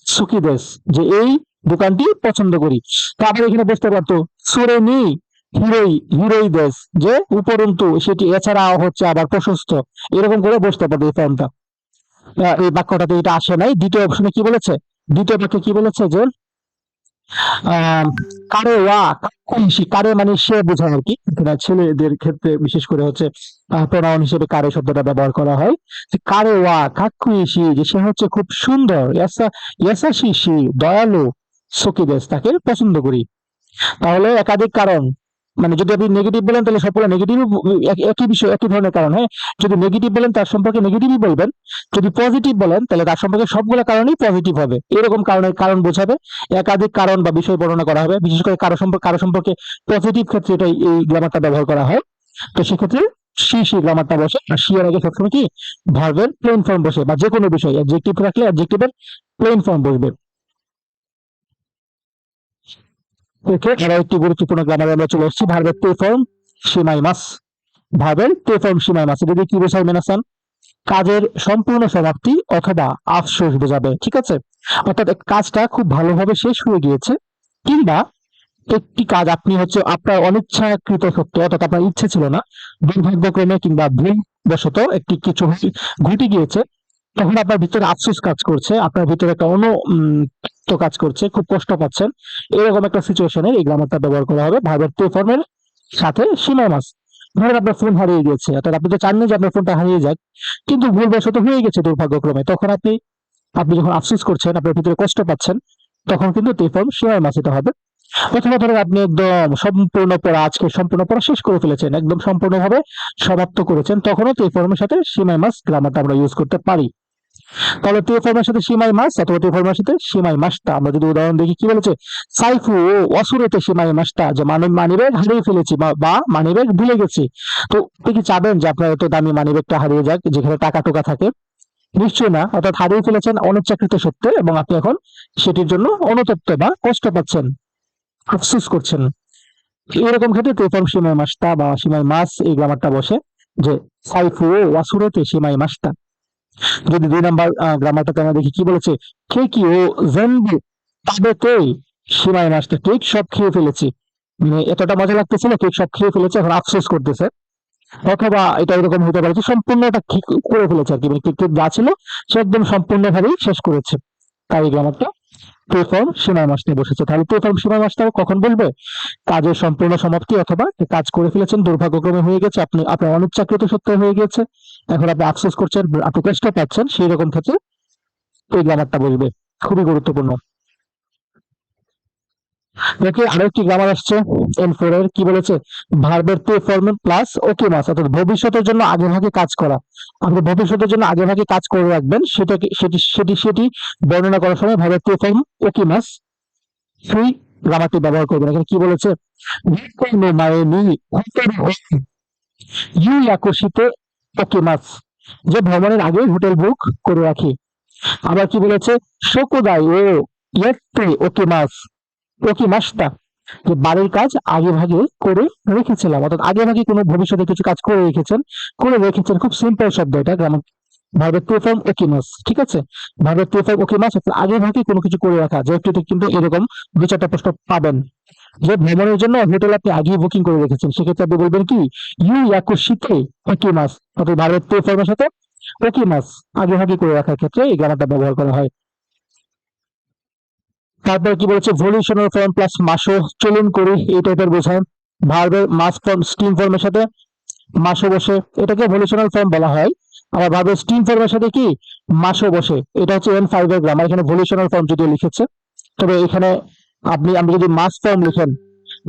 সুকি দেশ, যে এই দোকানটি পছন্দ করি। তারপরে এখানে বসতে পারতো সুরেনি হিরোই, হিরোই দেশ, যে উপরন্তু সেটি এছাড়াও হচ্ছে আবার প্রশস্ত, এরকম করে বসতে পারতো এই ফর্মটা। এই বাক্যটাতে এটা আসে নাই। দ্বিতীয় অপশনে কি বলেছে? দ্বিতীয় বাক্যে কি বলেছে? যে কারে ওয়া কাকুইশি, কারে মানে সে বোঝায় আর কি। এখানে ছেলেদের ক্ষেত্রে বিশেষ করে হচ্ছে প্রোনাউন হিসেবে কারে শব্দটা ব্যবহার করা হয়। যে কারে ওয়া কাকুইশি, যে সে হচ্ছে খুব সুন্দর, ইয়াসাশিশি দয়ালু, সকিদেস, তাকে পছন্দ করি। তাহলে একাধিক কারণ, মানে যদি আপনি নেগেটিভ বলেন তাহলে সবগুলো নেগেটিভ, একই বিষয় একই ধরনের কারণ। হ্যাঁ, যদি নেগেটিভ বলেন তার সম্পর্কে নেগেটিভই বলবেন, যদি পজিটিভ বলেন তাহলে তার সম্পর্কে সবগুলো কারণই পজিটিভ হবে, এরকম কারণের কারণ বোঝাবে। একাধিক কারণ বা বিষয় বর্ণনা করা হবে, বিশেষ করে কারো সম্পর্কে পজিটিভ ক্ষেত্রে এটা এই গ্রামারটা ব্যবহার করা হয়। তো সেক্ষেত্রে সি গ্রামারটা বসে, আর সি এর আগে সবসময় কি ভার্বের প্লেন ফর্ম বসে, বা যে কোনো বিষয় অ্যাডজেক্টিভ রাখলে অ্যাডজেক্টিভের প্লেন ফর্ম বসবে। ওকে, আরো একটি গুরুত্বপূর্ণ গ্রামারে আমরা চলে এসেছি, ভার্বের প্লে ফর্ম সিমাই মাস। ভার্বের প্লে ফর্ম সিমাই মাস যদি কি বোঝায় মেনাসান? কাজের সম্পূর্ণ সমাপ্তি অথবা আফসোস বোঝাবে, ঠিক আছে? অর্থাৎ কাজটা খুব ভালোভাবে শেষ হয়ে গিয়েছে, কিংবা একটি কাজ আপনি হচ্ছে আপনার অনিচ্ছাকৃত সত্ত্বে, অর্থাৎ আপনার ইচ্ছে ছিল না, দুর্ভাগ্যক্রমে কিংবা ভুল বশত একটি কিছু ঘটে গিয়েছে, তখন আপনার ভিতরে আফসোস কাজ করছে, আপনার ভিতরে একটা তো কাজ করছে, খুব কষ্ট পাচ্ছেন, এরকম একটা সিচুয়েশনে এই গ্রামারটা ব্যবহার করা হবে ভার্বের টু ফর্মের সাথে সিমাই মাস। ধরেন আপনার ফোন হারিয়ে গেছে, অর্থাৎ আপনি তো চান না যে আপনার ফোনটা হারিয়ে যাক, কিন্তু ভুলবশত হয়ে গেছে দুর্ভাগ্যক্রমে, তখন আপনি আপনি যখন আফসোস করছেন, আপনার ভিতরে কষ্ট পাচ্ছেন, তখন কিন্তু তে ফর্ম সিমাই মাস এটা হবে। অথবা ধরেন আপনি একদম সম্পূর্ণ পড়া, আজকে সম্পূর্ণ পড়া শেষ করে ফেলেছেন, একদম সম্পূর্ণভাবে সমাপ্ত করেছেন, তখনও তে ফর্মের সাথে সিমাই মাস গ্রামারটা আমরা ইউজ করতে পারি। তাহলে তে ফর্মের সাথে সিমাই মাস অথবা তে ফর্মের সাথে সিমাই মাসটা, আমরা যদি উদাহরণ দেখি কি বলেছে, সাইফু ও অসুরেতে সিমাই মাসটা, যে মানিব্যাগ হারিয়ে ফেলেছি বা মানিব্যাগ ভুলে গেছি। তো আপনি কি চাবেন যে আপনার এত দামি মানিব্যাগটা হারিয়ে যাক যেখানে টাকা টোকা থাকে? নিশ্চয়ই না। অর্থাৎ হারিয়ে ফেলেছেন অনিচ্ছাকৃত সত্ত্বে, এবং আপনি এখন সেটির জন্য অনুতপ্ত বা কষ্ট পাচ্ছেন, আফসোস করছেন। এরকম ক্ষেত্রে তে ফর্ম সিমাই মাসটা বা সিমাই মাস এই গ্রামারটা বসে, যে সাইফু ও অসুরেতে সিমাই মাসটা। যদি 2 নাম্বার গ্রামারটাতে আমরা দেখি কি বলেছে, কেকি ও জেনবু তাবেতেই সীমায় মাসটা, কেক সব খেয়ে ফেলেছি, মানে এতটা মজা লাগতেছিল, কেক সব খেয়ে ফেলেছে, এখন আফসোস করতেছে। অথবা এটা এরকম হতে পারে যে সম্পূর্ণটা ঠিক করে ফেলেছে আর কি, মানে কেক যা ছিল সে একদম সম্পূর্ণভাবেই শেষ করেছে। তাই এই গ্রামারটা প্লে ফর্ম সীমায় মাস নিয়ে বসেছে। তাহলে প্লে ফর্ম সীমায় মাসটা কখন বলবে? কাজের সম্পূর্ণ সমাপ্তি, অথবা কাজ করে ফেলেছেন, দুর্ভাগ্যক্রমে হয়ে গেছে, আপনার অনিচ্ছাকৃত সত্ত্বে হয়ে গেছে, এখন আপনি আফসোস করছেন, আপনি কষ্ট পাচ্ছেন, সেই রকম ক্ষেত্রে এই গ্রামারটা বলবে। খুবই গুরুত্বপূর্ণ। দেখে আরো একটি গ্রামার আসছে N4 এর, কি বলেছে? ভার্বের টু ফর্ম প্লাস ওকে মাস, অর্থাৎ ভবিষ্যতের জন্য আগে ভাগে কাজ করা। আপনি ভবিষ্যতের জন্য আগে ভাগে কাজ করে রাখবেন, সেটি বর্ণনা করার সময় ভার্বের টু ফর্ম ওকে মাস সেই গ্রামারটি ব্যবহার করবেন। এখানে কি বলেছে? ইউ ইয়াকুশিতে ওকে মাস, যে ভ্রমণের আগে হোটেল বুক করে রাখি। আবার কি বলেছে? শোকোদাই ও ইয়েতে ওকে মাস, ওকে মাসটা, যে বাড়ির কাজ আগে ভাগে করে রেখেছিলাম, অর্থাৎ আগে ভাগে কোনো ভবিষ্যতে কিছু কাজ করে রেখেছেন, খুব সিম্পল শব্দ এটা, গ্রামার ভার্বের টু ফর্ম ওকিমাস, ঠিক আছে? ভার্বের টু ফর্ম ওকিমাস অর্থাৎ আগে ভাগে কোনো কিছু করে রাখা। যে একটু কিন্তু এরকম 2-4টা প্রশ্ন পাবেন, যে ভ্রমণের জন্য হোটেল আপনি আগেই বুকিং করে রেখেছেন, সেক্ষেত্রে আপনি বলবেন কি ইউ ইয়াকুশিতে ওকিমাস, অর্থাৎ ভার্বের টু ফর্মের সাথে ওকিমাস আগে ভাগে করে রাখার ক্ষেত্রে এই গ্রামারটা ব্যবহার করা হয়। তারপর কি বলেছে? ভলিউশনাল ফর্ম প্লাস মাসো, চলুন করি, এই টাইপের বোঝায়। ভার্বের মাস ফর্ম স্টিম ফর্মের সাথে মাসো বসে, এটাকে ভলিউশনাল ফর্ম বলা হয়। আবার ভার্বের স্টিম ফর্মের সাথে কি মাসো বসে, এটা হচ্ছে N5 এর গ্রামার। এখানে ভলিউশনাল ফর্ম যদিও লিখেছে, তবে এখানে আপনি যদি মাস ফর্ম লিখেন,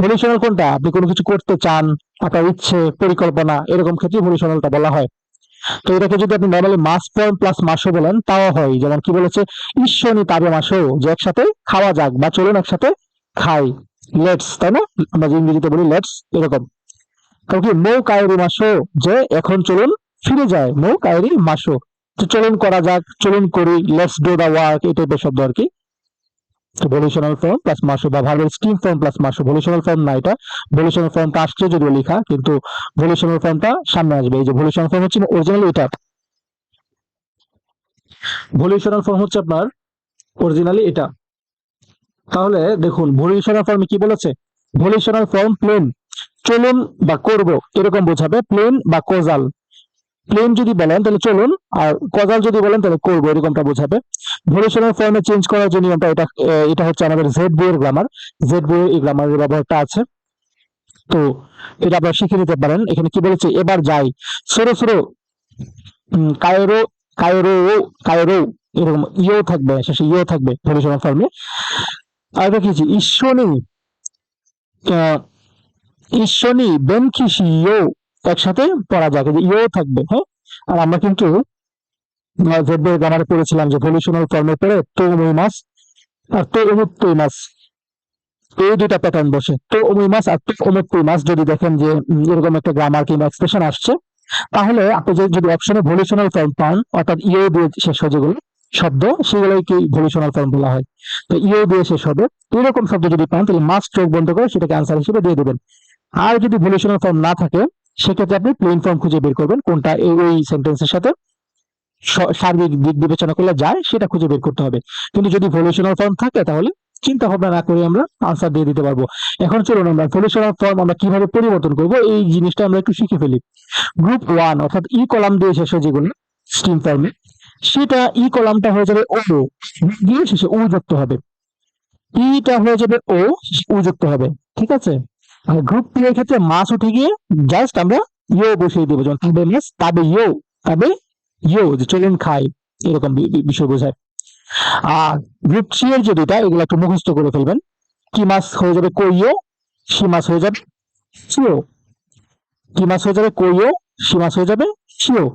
ভলিউশনাল কোনটা? আপনি কোনো কিছু করতে চান, আপনার ইচ্ছে, পরিকল্পনা, এরকম ক্ষেত্রে ভলিউশনালটা বলা হয়। তো এটাকে যদি আপনি নর্মালি মাস ফর্ম প্লাস মাসও বলেন তাও হয়। যেমন কি বলেছে? ঈশ্বনী তাবে মাসও, যে একসাথে খাওয়া যাক, বা চলুন একসাথে খাই, লেটস, তাই না? আমরা যে ইংরেজিতে বলি লেটস, এরকম। কারণ কি মৌ কায়রি মাসও, যে এখন চলুন ফিরে যায়, মৌ কায়রি মাসও, তো চলুন করা যাক, চলুন করি, লেটস ডু দা ওয়ার্ক, এই টাইপের শব্দ আর কি। তো ভলিউশনাল ফর্ম প্লাস মাসও বা ভার্বের স্টিম ফর্ম প্লাস মাসও, ভলিউশনাল ফর্ম না এটা, ভলিউশনাল ফর্মটা আসছে যদিও লেখা, কিন্তু ভলিউশনাল ফর্মটা সামনে আসবে। এই যে ভলিউশনাল ফর্ম হচ্ছে অরিজিনাল এটা, ভলিউশনাল ফর্ম হচ্ছে আপনার অরিজিনালি এটা। তাহলে দেখুন ভলিউশনাল ফর্মে কি বলেছে? ভলিউশনাল ফর্ম প্লেন, চলুন বা করব, এরকম বোঝাবে। প্লেন বা কজাল, প্লেন যদি বলেন তাহলে চলুন, আর কজাল যদি বলেন তাহলে করবো, এরকমটা বোঝাবে। ভলিউশনাল ফর্মে চেঞ্জ করার যে নিয়মটা, এটা হচ্ছে আমাদের জেড বই এর গ্রামার, জেড বই এই গ্রামারের ব্যবহারটা আছে। তো এটা আপনারা শিখে নিতে পারেন। এখানে কি বলেছে? এবার যাই, সরো সরো, কায়রো, কায়রো, কায়রো, এরকম ইও থাকবে, শেষে ইও থাকবে ভলিউশনাল ফর্মে। আর এটা কি? ঈশ্বনী, ঈশ্বনী বেনখিসি ইয়ো একসাথে পড়া যায়, যে ইয়ো থাকবে, হ্যাঁ। আর আমরা কিন্তু ভেবে গ্রামারে পড়েছিলাম যে ভলিউশনাল ফর্মে পড়ে তো মুই মাস আর তো অমুক মাস, এই দুইটা প্যাটার্ন বসে। তো অমুই মাস আর তো অমুক মাস যদি দেখেন যে এরকম একটা গ্রামার কিংবা এক্সপ্রেশন আসছে, তাহলে আপনি যদি অপশনে ভলিউশনাল ফর্ম পান, অর্থাৎ ইও দিয়ে শেষ হয় যেগুলো শব্দ, সেগুলোকে ভলিউশনাল ফর্ম বলা হয়। তো ইও দিয়ে শেষ হবে এরকম শব্দ যদি পান, তাহলে মাস্ট চোখ বন্ধ করে সেটাকে আনসার হিসেবে দিয়ে দেবেন। আর যদি ভলিউশনাল ফর্ম না থাকে, সেক্ষেত্রে আপনি প্লেন ফর্ম খুঁজে বের করবেন, কোনটা এই সেন্টেন্সের সাথে সার্বিক দিক বিবেচনা করলে যায় সেটা খুঁজে বের করতে হবে। কিন্তু যদি ভলিউশনাল ফর্ম থাকে, তাহলে চিন্তা ভাবনা না করে আমরা আনসার দিয়ে দিতে পারবো। এখন চলুন আমরা ভলিউশনাল ফর্ম আমরা কিভাবে পরিবর্তন করব এই জিনিসটা আমরা একটু শিখে ফেলি। গ্রুপ 1 অর্থাৎ ই কলাম দিয়ে শেষে যেগুলো স্ট্রিম ফর্মে, সেটা ই কলামটা হয়ে যাবে ও দিয়ে শেষে উ যুক্ত হবে, ইটা হয়ে যাবে ও উ যুক্ত হবে, ঠিক আছে। আর গ্রুপ 2 এর ক্ষেত্রে মাস উঠে গিয়ে জাস্ট আমরা ইও বসিয়ে দেবো, যেমন তবে মাস তবে ইও, তবে ইও যে চলুন খাই, এরকম বিষয় বোঝায়। আর গ্রুপ 3 এর যে দুটা, এগুলো একটু মুখস্থ করে ফেলবেন। কি মাস হয়ে যাবে কইও, সি মাস হয়ে যাবে সিও, কি মাস হয়ে যাবে কইও, সি মাস হয়ে যাবে সিও।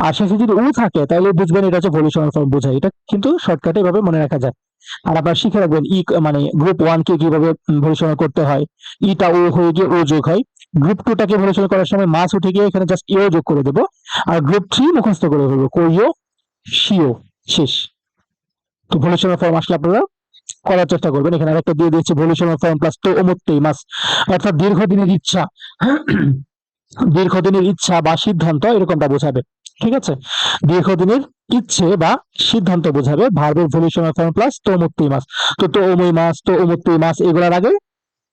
আর শেষে যদি উ থাকে, তাহলে বুঝবেন এটা হচ্ছে ভলিউশনাল ফর্ম বোঝায়। এটা কিন্তু শর্টকাটে এভাবে মনে রাখা যায়। আর আপনারা শিখে রাখবেন মানে গ্রুপ 1 কে কিভাবে ভলিউশনাল করতে হয়। ইটা ও হয়ে গিয়ে ও যোগ হয়। গ্রুপ 2 টাকে ভলিউশনাল করার সময় মাস উঠে গিয়ে এখানে জাস্ট ইও যোগ করে দেবো। আর গ্রুপ 3 মুখস্থ করে ফেলবো, কইও সিও, শেষ। তো ভলিউশনাল ফর্ম আসলে আপনারা করার চেষ্টা করবেন। এখানে আরেকটা দিয়ে দিয়েছে ভলিউশনাল ফর্ম প্লাস তো অমুকতেই মাস, অর্থাৎ দীর্ঘদিনের ইচ্ছা, দীর্ঘদিনের ইচ্ছা বা সিদ্ধান্ত এরকমটা বোঝাবে, ঠিক আছে। দীর্ঘদিনের ইচ্ছে বা সিদ্ধান্ত বোঝাবে ভার্বের ভলিউশনাল ফর্ম প্লাস তো অমুকতেই মাস। তো অমুই মাস, তো অমুকতেই মাস, এগুলোর আগে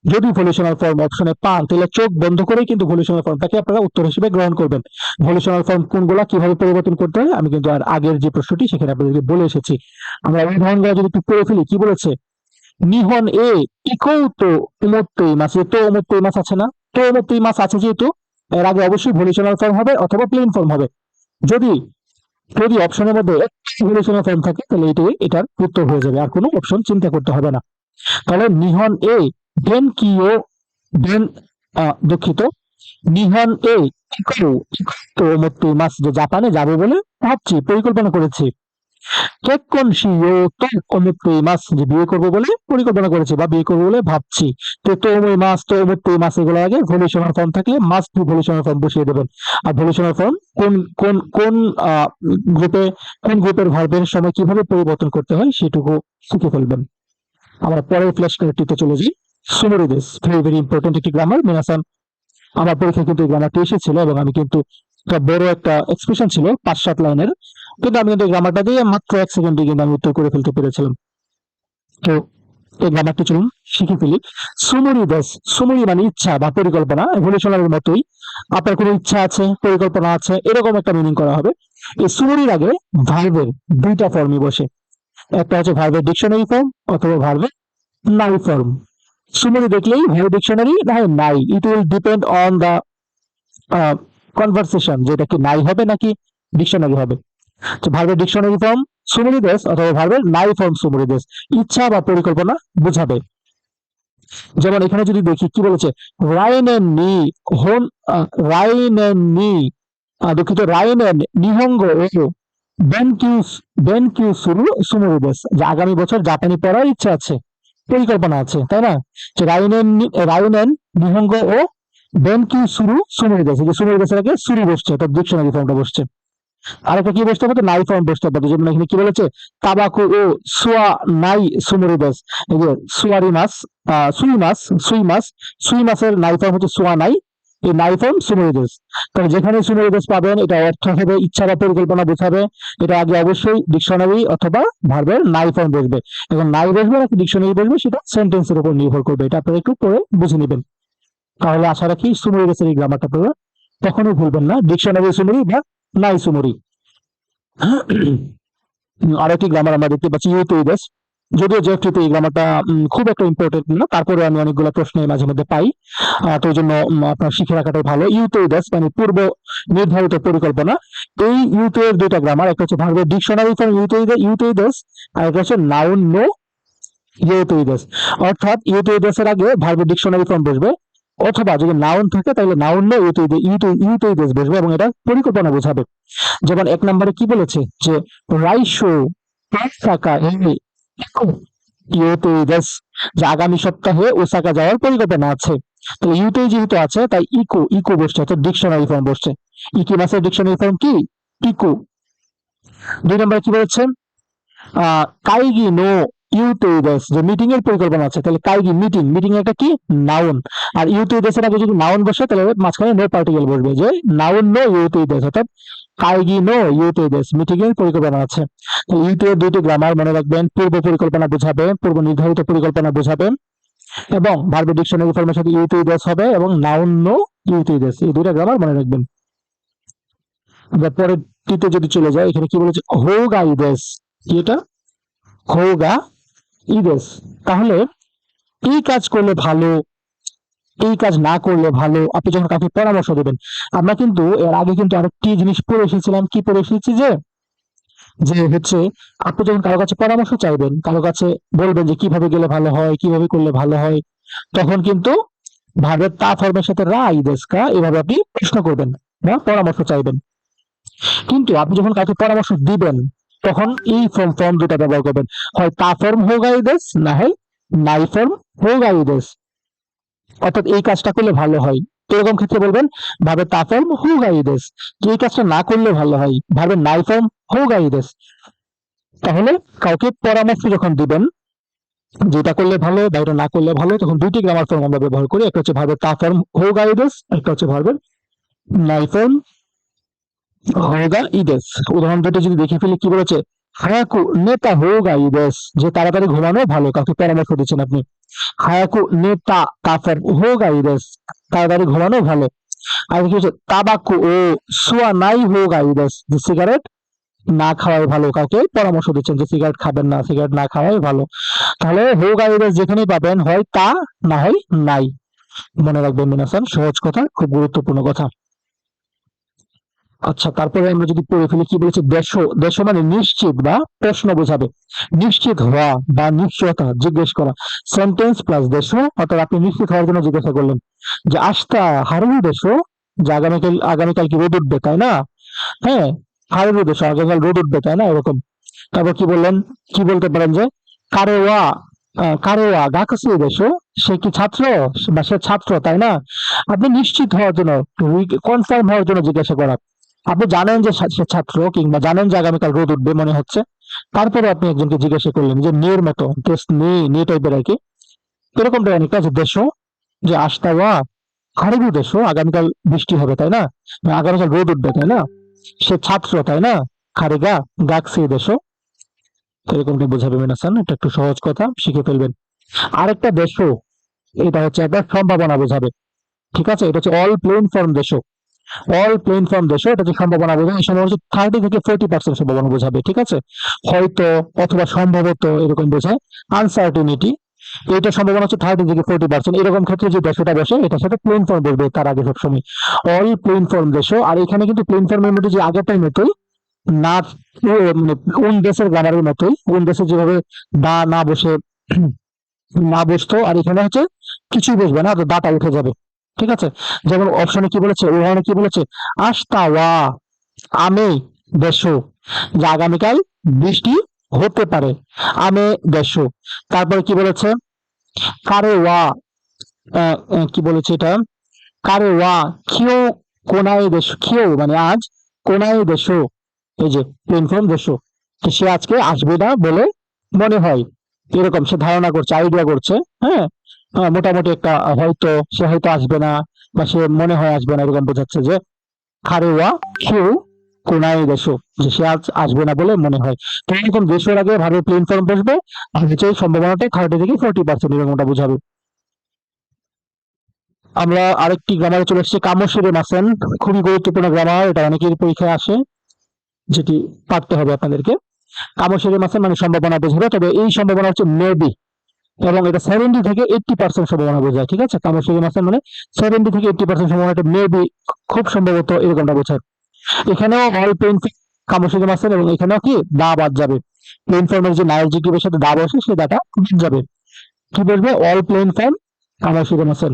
যদি ভলিউশনাল ফর্ম অপশনে পান, তাহলে চোখ বন্ধ করেই কিন্তু ভলিউশনাল ফর্মটাকে আপনারা উত্তর হিসেবে গ্রহণ করবেন। ভলিউশনাল ফর্ম কোনগুলা কিভাবে পরিবর্তন করতে হয় আমি কিন্তু আর আগের যে প্রশ্নটি সেখানে আপনাদেরকে বলে এসেছি। আমরা উদাহরণগুলো যদি একটু পড়ে ফেলি, কি বলেছে, নিহন এ ইকৌ তো উমত্তই মাছ, তো উমত্তই মাছ আছে না, তো উমত্তই মাছ আছে যেহেতু এর আগে অবশ্যই ভলিউশনাল ফর্ম হবে অথবা প্লেন ফর্ম হবে। যদি যদি অপশনের মধ্যে ভলিউশনাল ফর্ম থাকে, তাহলে এটার উত্তর হয়ে যাবে, আর কোনো অপশন চিন্তা করতে হবে না। তাহলে নিহন এ দেন কি ও দেন, দুঃখিত, নিহন এ ইকৌ তো উমত্তই মাছ, যে জাপানে যাবে বলে ভাবছি, পরিকল্পনা করেছি। কেক্কন শিও তো অমুকই মাস, যে বিয়ে করবো বলে পরিকল্পনা করেছে বা বিয়ে করবো বলে ভাবছি। তো ওই মাস তো অমুকই মাস, এগুলো আগে ভলিউশনাল ফর্ম থাকলে মাস্ট টু ভলিউশনাল ফর্ম বসিয়ে দেবেন। আর ভলিউশনাল ফর্ম কোন কোন কোন গ্রুপে, কোন গ্রুপের ভার্বের সময় কিভাবে পরিবর্তন করতে হয় সেটুকু শিখে ফেলবেন। আমরা পরের ফ্ল্যাশ কার্ডটিতে চলে যাই। সুমরি দিস ভেরি ভেরি ইম্পর্টেন্ট একটি গ্রামার। মিনাসান আমার পরীক্ষায় কিন্তু এই গ্রামারটি এসেছিল, এবং আমি কিন্তু একটা বড় একটা এক্সপ্রেশন ছিল 5-7 লাইনের, কিন্তু আমি কিন্তু এই গ্রামারটা দিয়ে মাত্র 1 সেকেন্ডে কিন্তু আমি উত্তর করে ফেলতে পেরেছিলাম। তো এই গ্রামারটি চলুন শিখে ফেলি। সুমরি দেশ, সুমরি মানে ইচ্ছা বা পরিকল্পনা, এভলিউশনারির মতোই আপনার কোনো ইচ্ছা আছে, পরিকল্পনা আছে, এরকম একটা মিনিং করা হবে। এই সুমরির আগে ভার্বের দুইটা ফর্মই বসে, একটা হচ্ছে ভার্বের ডিকশনারি ফর্ম অথবা ভার্বের নাই ফর্ম। সুমরি দেখলেই ভার্ব ডিকশনারি না হয় নাই, it will depend on the conversation, যেটা কি নাই হবে নাকি ডিকশনারি হবে। তো ভার্বের ডিকশনারি ফর্ম সুমরি দেশ অথবা ভার্বের নাই ফর্ম সুমরি দেশ, ইচ্ছা বা পরিকল্পনা বোঝাবে। যেমন এখানে যদি দেখি কি বলেছে, রাইনেন নি হোন, রাইনেন নি, দুঃখিত, রাইনেন নিহঙ্গ ও বেনকিউ, বেনকিউ সুরু সুমরি দেশ, যে আগামী বছর জাপানি পড়ার ইচ্ছা আছে, পরিকল্পনা আছে, তাই না। যে রাইনেন নিহঙ্গ ও বেনকিউ সুরু সুমরি দেশ, যে সুমরি দেশের আগে সুরি বসছে, অর্থাৎ ডিকশনারি ফর্মটা বসছে। আরেকটা কি বসতে পারতো, নাই ফর্ম বসতে পারতো, যেমন এখানে কি বলেছে, তাবাকু ও সুয়া নাই সুমরিদাস, এই যে সুয়ারি মাছ, সুই মাছ, সুই মাছ, সুই মাছের নাই ফর্ম হচ্ছে সুয়া নাই, এই নাই ফর্ম সুমরিদাস। তাহলে যেখানে সুমরিদাস পাবেন, এটা অর্থ হবে ইচ্ছা বা পরিকল্পনা বোঝাবে, এটা আগে অবশ্যই ডিকশনারি অথবা ভার্বের নাই ফর্ম বসবে। এখন নাই বসবে নাকি ডিকশনারি বসবে সেটা সেন্টেন্সের উপর নির্ভর করবে, এটা আপনারা একটু পরে বুঝে নেবেন। তাহলে আশা রাখি সুমরিদাসের এই গ্রামারটা আপনারা কখনোই ভুলবেন না, ডিকশনারি সুমরি বা নাই সুমরি। আরেকটি গ্রামার আমরা দেখতে পাচ্ছি ইউটোইডাস, যদিও জেএফটিতে এই গ্রামারটা খুব একটা ইম্পর্টেন্ট না, তারপরে আমি অনেকগুলো প্রশ্নে মাঝে মধ্যে পাই, তো এই জন্য আপনার শিখে রাখাটাই ভালো। ইউটোইডাস মানে পূর্ব নির্ধারিত পরিকল্পনা। এই ইউটো এর দুইটা গ্রামার, একটা হচ্ছে ভার্বের ডিকশনারি ফর্ম ইউটোইডাস, আর একটা হচ্ছে নাউন নো ইউটোইডাস। অর্থাৎ ইউটোইডাস এর আগে ভার্বের ডিকশনারি ফর্ম বসবে, অথবা যদি নাউন থাকে তাহলে নাউন নো ইউতেই দেশ বসবে এবং এটা পরিকল্পনা বোঝাবে। যেমন 1 নম্বরে কি বলেছে যে রাইশো ওসাকা ইউতেই দেশ, যে আগামী সপ্তাহে ওসাকা যাওয়ার পরিকল্পনা আছে। তাহলে ইউতেই যেহেতু আছে তাই ইকো বসছে, অর্থাৎ ডিকশনারি ফর্ম বসছে। ইকি মাসের ডিকশনারি ফর্ম কি? ইকো। 2 নম্বরে কি বলেছে? কাইগি নো ইউতেইদেস, যে মিটিং এর পরিকল্পনা আছে, তাহলে কাইগি মিটিং একটা কি? নাউন। আর ইউতেইদেসের আগে যদি নাউন বসে তাহলে মাঝখানে নো পার্টিকেল বসবে, যে নাউন নো ইউতেইদেস, অর্থাৎ কাইগি নো ইউতেইদেস, মিটিং এর পরিকল্পনা আছে। তাহলে ইউতে দুইটি গ্রামার মনে রাখবেন, পূর্ব পরিকল্পনা বোঝাবে, পূর্ব নির্ধারিত পরিকল্পনা বোঝাবে, এবং ভার্ব ডিকশনারি ফর্মের সাথে ইউতেইদেস হবে, এবং নাউন নো ইউতেইদেস, এই দুইটা গ্রামার মনে রাখবেন। আমরা পরের টিতে যদি চলে যায়, এখানে কি বলেছে? হোগা ইদেস, কি এটা? হোগা ইদেস। তাহলে এই কাজ করলে ভালো, এই কাজ না করলে ভালো, আপনি যখন কাউকে পরামর্শ দেবেন, আমরা কিন্তু এর আগে কিন্তু আরেকটি জিনিস পড়ে এসেছিলাম, কি পড়ে এসেছি যে যে হচ্ছে আপনি যখন কারো কাছে পরামর্শ চাইবেন, কারো কাছে বলবেন যে কিভাবে গেলে ভালো হয়, কিভাবে করলে ভালো হয়, তখন কিন্তু ভার্বের তা ফর্মের সাথে রা ইদেস কা এভাবে আপনি প্রশ্ন করবেন বা পরামর্শ চাইবেন। কিন্তু আপনি যখন কাউকে পরামর্শ দিবেন, তখন এই ফর্ম দুটা ব্যবহার করবেন, হয় তা ফর্ম হোগা ইদেস, না হয় নাই ফর্ম হোগা ইদেস, অর্থাৎ এই কাজটা করলে ভালো হয়। তো এরকম ক্ষেত্রে বলবেন ভার্বের তা ফর্ম হোগা ইদেস, যে এই কাজটা না করলে ভালো হয়, ভার্বের নাই ফর্ম হোগা ইদেস। তাহলে কাউকে পরামর্শ যখন দিবেন যেটা করলে ভালো বা এটা না করলে ভালো, তখন দুইটি গ্রামার ফর্ম আমরা ব্যবহার করি, একটা হচ্ছে ভার্বের তা ফর্ম হোগা ইদেস, একটা হচ্ছে ভার্বের নাই ফর্ম হোগা ইদেস। উদাহরণ দুটো যদি দেখে ফেলি, কি বলেছে? হায়াকু নেতা হোগা ইদেস, যে তাড়াতাড়ি ঘুমানো ভালো, কাউকে পরামর্শ দিচ্ছেন আপনি। হায়াকু নেতা কাফের হোগা ইদেস, তাড়াতাড়ি ঘুমানো ভালো। আর কি হচ্ছে? তাবাকু ও সুয়া নাই হোগা ইদেস, যে সিগারেট না খাওয়াই ভালো, কাউকে পরামর্শ দিচ্ছেন যে সিগারেট খাবেন না, সিগারেট না খাওয়াই ভালো। তাহলে হোগা ইদেস যেখানেই পাবেন, হয় তা না হয় নাই। মনে রাখবেন মিনাসান, সহজ কথা, খুব গুরুত্বপূর্ণ কথা। আচ্ছা, তারপরে আমরা যদি পড়ে ফেলি, কি বলেছে? দেশ মানে নিশ্চিত বা প্রশ্ন বোঝাবে, নিশ্চিত হওয়া বা নিশ্চয়তা, জিজ্ঞেস করা। সেন্টেন্স প্লাস দেশ, অর্থাৎ আপনি নিশ্চিত হওয়ার জন্য জিজ্ঞাসা করলেন যে আস্তা হারু দেশ, যে আগামীকাল কি রোদ উঠবে, তাই না? হ্যাঁ, হারু দেশ, আগামীকাল রোদ উঠবে, তাই না? এরকম। তারপর কি বললেন? কি বলতে পারেন যে কারেওয়া কারেওয়া গাকাসি দেশ, সে কি ছাত্র বা সে ছাত্র, তাই না? আপনি নিশ্চিত হওয়ার জন্য, কনফার্ম হওয়ার জন্য জিজ্ঞাসা করা। আপনি জানেন যে সে ছাত্র, কিংবা জানেন যে আগামীকাল রোদ উঠবে মনে হচ্ছে, তারপরে আপনি একজনকে জিজ্ঞাসা করলেন, যে নির মতো, দেশ নে টাইপের আর কি, এরকম অনেকটা, যে দেশ, যে আস্তাওয়া হারিবু দেশ, আগামীকাল বৃষ্টি হবে, তাই না? বা আগামীকাল রোদ উঠবে, তাই না? সে ছাত্র, তাই না? খারিগা গাকসি দেশ, এরকমটা বোঝাবে মিনাসান। এটা একটু সহজ কথা, শিখে ফেলবেন। আরেকটা দেশ, এটা হচ্ছে একটা সম্ভাবনা বোঝাবে, ঠিক আছে? এটা হচ্ছে অল প্লেন ফর্ম দেশ, অল প্লেন ফর্ম দেশ, এটা হচ্ছে সম্ভাবনা বোঝাবে। এই সময় হচ্ছে 30 থেকে 40% সম্ভাবনা বোঝাবে, ঠিক আছে? হয়তো, অথবা সম্ভবত, এরকম বোঝায়। আনসার্টিনিটি, এটা সম্ভাবনা হচ্ছে 30 থেকে 40%। এরকম ক্ষেত্রে যে দেশটা বসে, এটার সাথে প্লেন ফর্ম বসবে তার আগে সবসময়, অল প্লেন ফর্ম দেশ। আর এখানে কিন্তু প্লেন ফর্মের মধ্যে যে আগেরটাই মতোই, না মানে কোন দেশের গ্রামারের মতোই, কোন দেশে যেভাবে দা না বসে না বসতো, আর এখানে হচ্ছে কিছুই বসবে না, তো দাটা উঠে যাবে, ঠিক আছে? যেমন অপশনে কি বলেছে, উদাহরণে কি বলেছে? আস্তা ওয়া আমে দেশো, যে আগামীকাল বৃষ্টি হতে পারে, আমে দেশো। তারপরে কি বলেছে? কারে ওয়া কি বলেছে এটা? কারে ওয়া কিও কোনায় দেশ, কিও মানে আজ, কোনায় দেশো, এই যে প্লেন ফর্ম দেশো, তো সে আজকে আসবে না বলে মনে হয়, এরকম সে ধারণা করছে, আইডিয়া করছে। হ্যাঁ, মোটামুটি একটা, হয়তো সে হয়তো আসবে না, বা সে মনে হয় আসবে না, এরকম বোঝাচ্ছে যে খারেওয়া কেউ কোনায় দেশো, যে সে আজ আসবে না বলে মনে হয়। তো এরকম দেশের আগে ভাবে প্লেন ফর্ম বসবে, আর হচ্ছে সম্ভাবনাটা 30 থেকে 40% এরকমটা বোঝাবে। আমরা আরেকটি গ্রামারে চলে এসেছি, কামোশিরে মাসেন। খুবই গুরুত্বপূর্ণ গ্রামার, এটা অনেকের পরীক্ষায় আসে, যেটি পারতে হবে আপনাদেরকে। কামোশিরে মাসেন মানে সম্ভাবনা বোঝাবে, তবে এই সম্ভাবনা হচ্ছে মেবি, এবং এটা 70 থেকে 80% সম্ভাবনা বোঝায়, ঠিক আছে? কামোশিরে মাসেন মানে 70 থেকে 80% সম্ভাবনা, এটা মেবি, খুব সম্ভবত, এরকমটা বোঝায়। এখানেও অল প্লেন কামোশিরে মাসেন, এবং এখানেও কি দা বাদ যাবে, প্লেন ফর্মের যে নায়োজিটিভের সাথে দা বসে, সেই দাটা বাদ যাবে। কি বলবে? অল প্লেন ফর্ম কামোশিরে মাসেন।